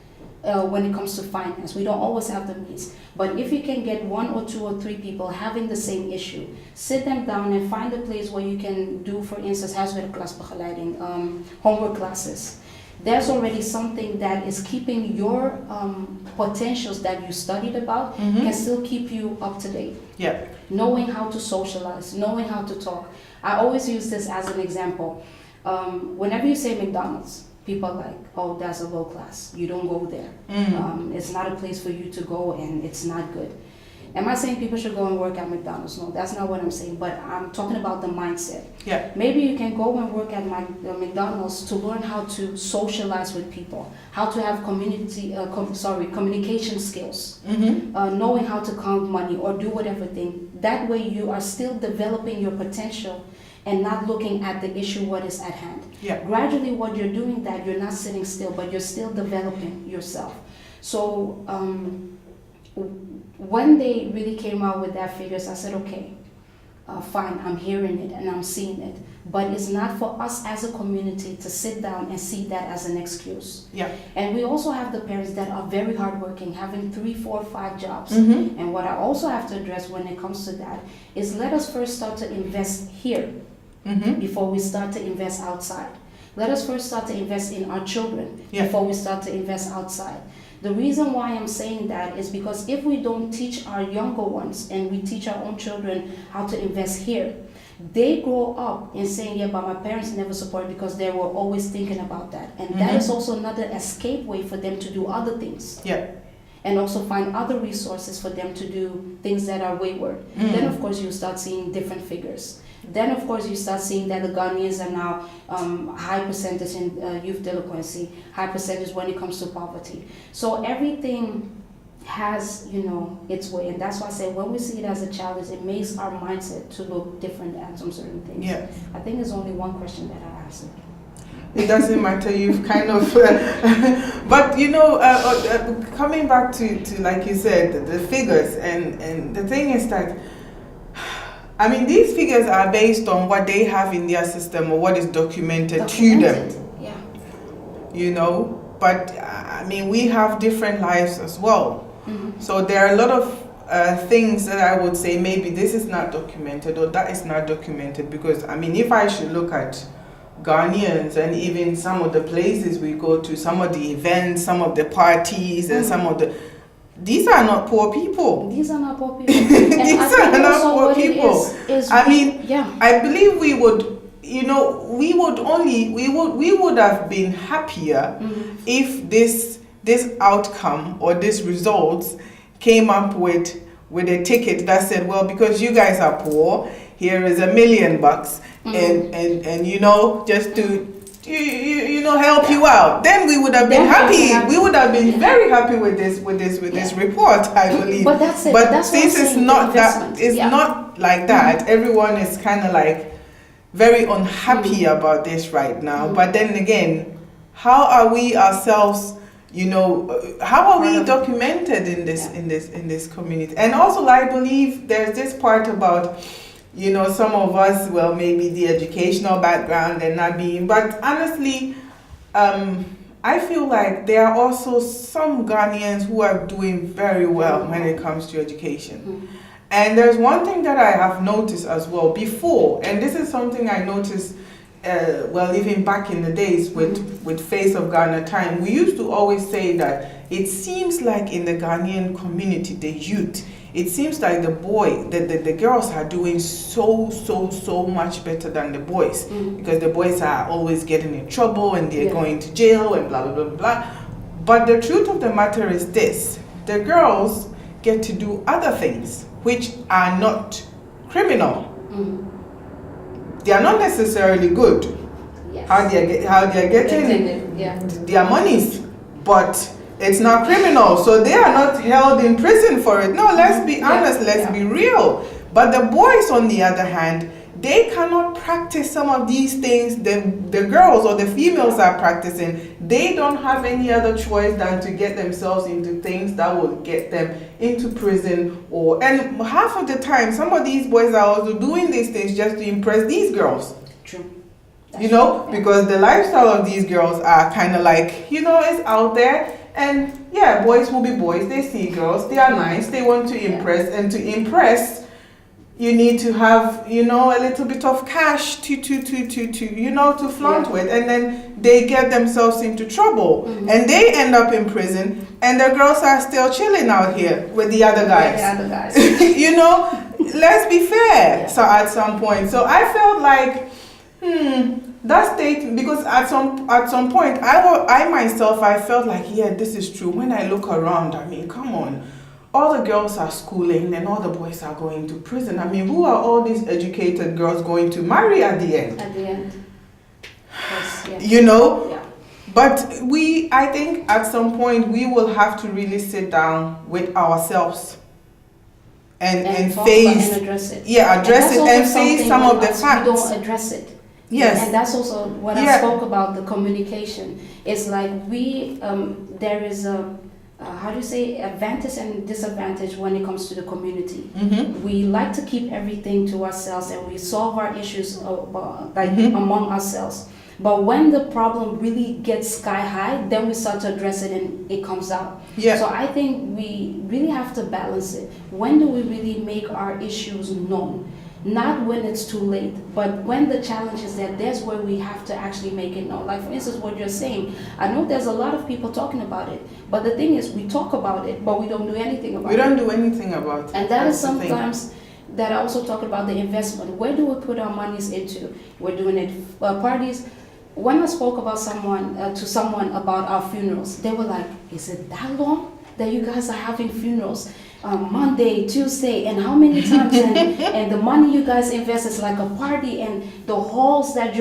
When it comes to finance, we don't always have the means, but if you can get 1 or 2 or 3 people having the same issue, sit them down and find a place where you can do, for instance, huiswerkklasbegeleiding, homework classes. There's already something that is keeping your potentials that you studied about can still keep you up to date. Knowing how to socialize, knowing how to talk. I always use this as an example. Whenever you say McDonald's, people are like, oh, that's a low class. You don't go there. It's not a place for you to go, and it's not good. Am I saying people should go and work at McDonald's? No, that's not what I'm saying. But I'm talking about the mindset. Maybe you can go and work at McDonald's to learn how to socialize with people, how to have communication skills, knowing how to count money or do whatever thing. That way you are still developing your potential and not looking at the issue, what is at hand. Gradually, what you're doing, that you're not sitting still, but you're still developing yourself. So when they really came out with that figures, I said, okay, fine, I'm hearing it and I'm seeing it, but it's not for us as a community to sit down and see that as an excuse. And we also have the parents that are very hardworking, having 3, 4, 5 jobs. And what I also have to address when it comes to that is, let us first start to invest here before we start to invest outside. Let us first start to invest in our children before we start to invest outside. The reason why I'm saying that is because if we don't teach our younger ones and we teach our own children how to invest here, they grow up and saying, yeah, but my parents never supported because they were always thinking about that. And that is also another escape way for them to do other things. Yeah. And also find other resources for them to do things that are wayward. Then, of course, you start seeing different figures. Then, of course, you start seeing that the Ghanaians are now high percentage in youth delinquency, high percentage when it comes to poverty. So everything has, its way, and that's why I say when we see it as a challenge, it makes our mindset to look different at some certain things. Yeah. I think there's only one question that I answered. It doesn't matter. You've kind of, but coming back to like you said, the figures, and the thing is that, I mean, these figures are based on what they have in their system or what is documented to them. Yeah. But I mean, we have different lives as well. So there are a lot of things that I would say maybe this is not documented or that is not documented, because I mean, if I should look at Ghanaians and even some of the places we go to, some of the events, some of the parties, and some of the, these are not poor people. These are not poor people. These are not poor people. I believe we would, we would have been happier if this outcome or this results came up with a ticket that said, well, because you guys are poor, here is $1 million, and just to help you out. Then we would have been happy. We would have been very happy with this report, I believe. But that's it. But that's this is not that. It's not like that. Everyone is kind of like very unhappy about this right now. But then again, how are we ourselves? How are we documented in this community? And also, I believe there's this part about, some of us, well, maybe the educational background and not being, but honestly, I feel like there are also some Ghanaians who are doing very well when it comes to education. And there's one thing that I have noticed as well before, and this is something I noticed even back in the days with Face of Ghana time, we used to always say that it seems like in the Ghanaian community, the youth, it seems like the girls are doing so much better than the boys, because the boys are always getting in trouble and they're going to jail and blah, blah, blah, blah. But the truth of the matter is this: the girls get to do other things which are not criminal. They are not necessarily good. Yes. How they're getting their monies, but it's not criminal, so they are not held in prison for it. No, let's be honest, let's be real. But the boys, on the other hand, they cannot practice some of these things the girls or the females are practicing. They don't have any other choice than to get themselves into things that will get them into prison, and half of the time some of these boys are also doing these things just to impress these girls. True. Because the lifestyle of these girls are kind of like, it's out there. And boys will be boys. They see girls, they are nice, they want to impress, and to impress, you need to have, a little bit of cash to flaunt with, and then they get themselves into trouble, and they end up in prison, and the girls are still chilling out here with the other guys. Let's be fair. So at some point, so I felt like, that statement, because at some point I myself felt like, this is true. When I look around, I mean, come on, all the girls are schooling and all the boys are going to prison. I mean, who are all these educated girls going to marry at the end? At the end. Yes, But I think at some point we will have to really sit down with ourselves and face, and address it. Address it and face some of the facts. We don't address it. Yes. And that's also what I spoke about, the communication. It's like there is a, advantage and disadvantage when it comes to the community. We like to keep everything to ourselves and we solve our issues among ourselves. But when the problem really gets sky high, then we start to address it and it comes out. So I think we really have to balance it. When do we really make our issues known? Not when it's too late, but when the challenge is there, that's where we have to actually make it known. Like for instance, what you're saying, I know there's a lot of people talking about it, but the thing is, we talk about it, but we don't do anything about it. We don't do anything about it. And that is sometimes that I also talk about the investment. Where do we put our monies into? We're doing it parties. When I spoke about to someone about our funerals, they were like, "Is it that long that you guys are having funerals? Monday, Tuesday, and how many times? And the money you guys invest is like a party, and the halls that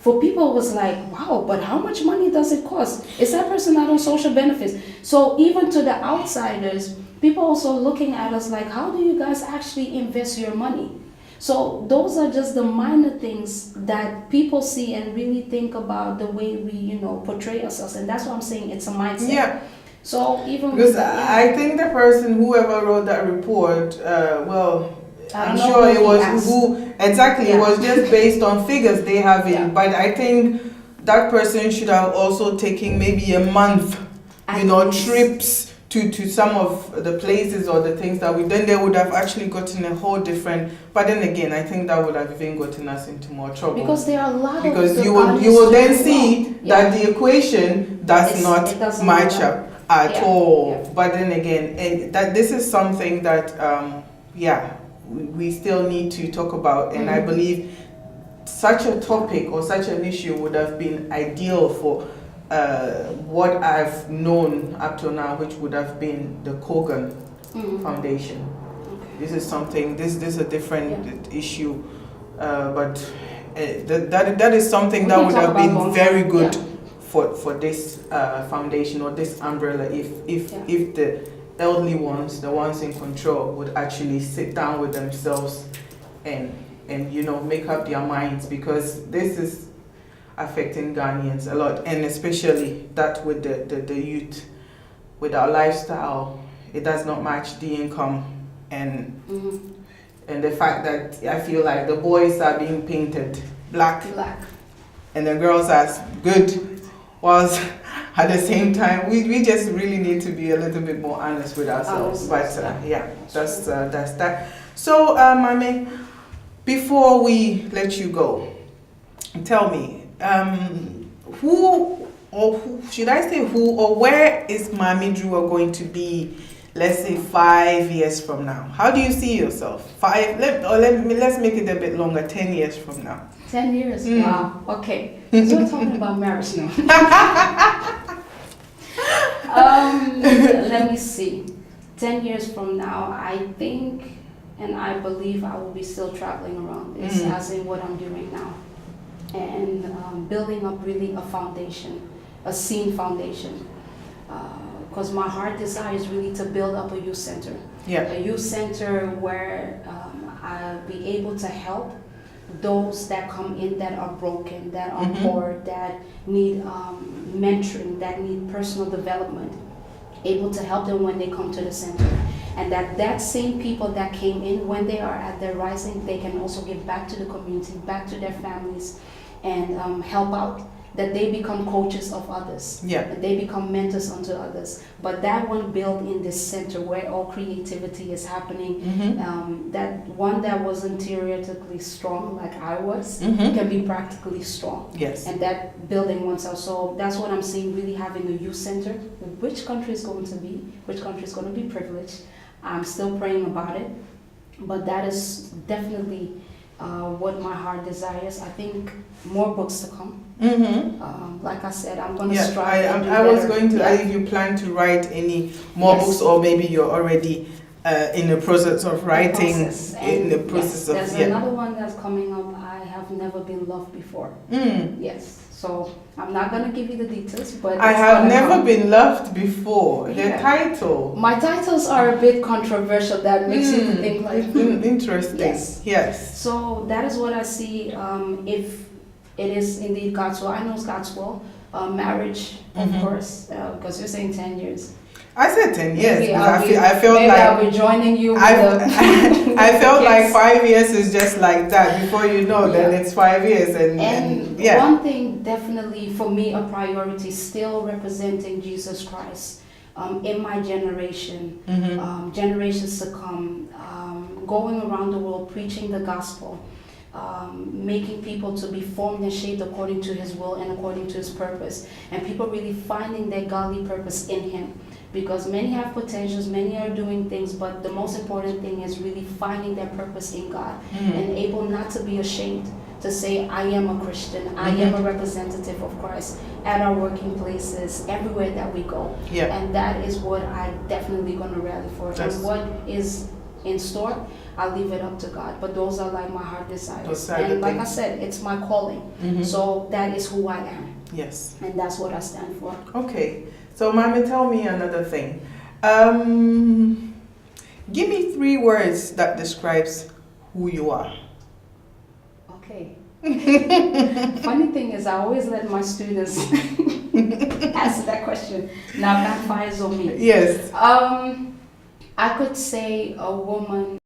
for people was like, wow, but how much money does it cost? Is that person not on social benefits?" So even to the outsiders, people also looking at us like, how do you guys actually invest your money? So those are just the minor things that people see and really think about the way we, portray ourselves. And that's what I'm saying, it's a mindset. Yeah. So even because I think the person, whoever wrote that report, I'm sure it was it was just based on figures they have in, but I think that person should have also taken maybe a month, trips to some of the places or the things that then they would have actually gotten a whole different, but then again, I think that would have even gotten us into more trouble. Because there are a lot because you will then see that the equation does not match up at all. Yeah. But then again, this is something that, we still need to talk about. And I believe such a topic or such an issue would have been ideal for what I've known up to now, which would have been the Kogan Foundation. Okay. This is something, this is a different issue, but that is something that would have been very good for this foundation or this umbrella if the elderly ones, the ones in control, would actually sit down with themselves and make up their minds, because this is affecting Ghanaians a lot, and especially that with the youth, with our lifestyle, it does not match the income, and the fact that I feel like the boys are being painted black. And the girls are good, whilst at the same time we just really need to be a little bit more honest with ourselves. But that's that. So Maame, before we let you go, tell me, who or where is Maame Durowah going to be, let's say 5 years from now? How do you see yourself? Let's make it a bit longer, 10 years from now. 10 years? Wow, okay. So we're talking about marriage now. Let me see. 10 years from now, I think and I believe I will be still traveling around this, as in what I'm doing now. And building up really a foundation, a seen foundation. Because my heart desire is really to build up a youth center. Yeah. A youth center where I'll be able to help those that come in that are broken, that are poor, that need mentoring, that need personal development, able to help them when they come to the center. And that same people that came in, when they are at their rising, they can also give back to the community, back to their families, and help out. That they become coaches of others. Yeah. That they become mentors unto others. But that one built in this center where all creativity is happening, that one that wasn't theoretically strong like I was, can be practically strong. Yes. And that building oneself. So that's what I'm seeing, really having a youth center. Which country is going to be? Which country is going to be privileged? I'm still praying about it. But that is definitely what my heart desires. I think more books to come. Like I said, I'm going to strive. I was going to ask if you plan to write any more books, or maybe you're already in the process of writing. There's another one that's coming up. I have never been loved before. Yes. So I'm not going to give you the details, but I have never been loved before. The title. My titles are a bit controversial. That makes you think like interesting. Yes. So that is what I see. If it is indeed God's will, I know it's God's will. Marriage, of course, because you're saying 10 years. I said 10 years. I felt like I'll be joining you. I felt like 5 years is just like that. Before you know, then it's 5 years, and one thing definitely for me a priority, still representing Jesus Christ. in my generation, generations to come, going around the world preaching the gospel, making people to be formed and shaped according to His will and according to His purpose, and people really finding their godly purpose in Him. Because many have potentials, many are doing things, but the most important thing is really finding their purpose in God and able not to be ashamed to say, I am a Christian, I am a representative of Christ at our working places, everywhere that we go. Yeah. And that is what I definitely going to rally for. And what is in store, I'll leave it up to God. But those are like my heart desires. And like I said, it's my calling. So that is who I am. Yes. And that's what I stand for. Okay. So, Maame, tell me another thing. Give me 3 words that describes who you are. Okay. Funny thing is, I always let my students answer that question. Now backfires on me. Yes. I could say a woman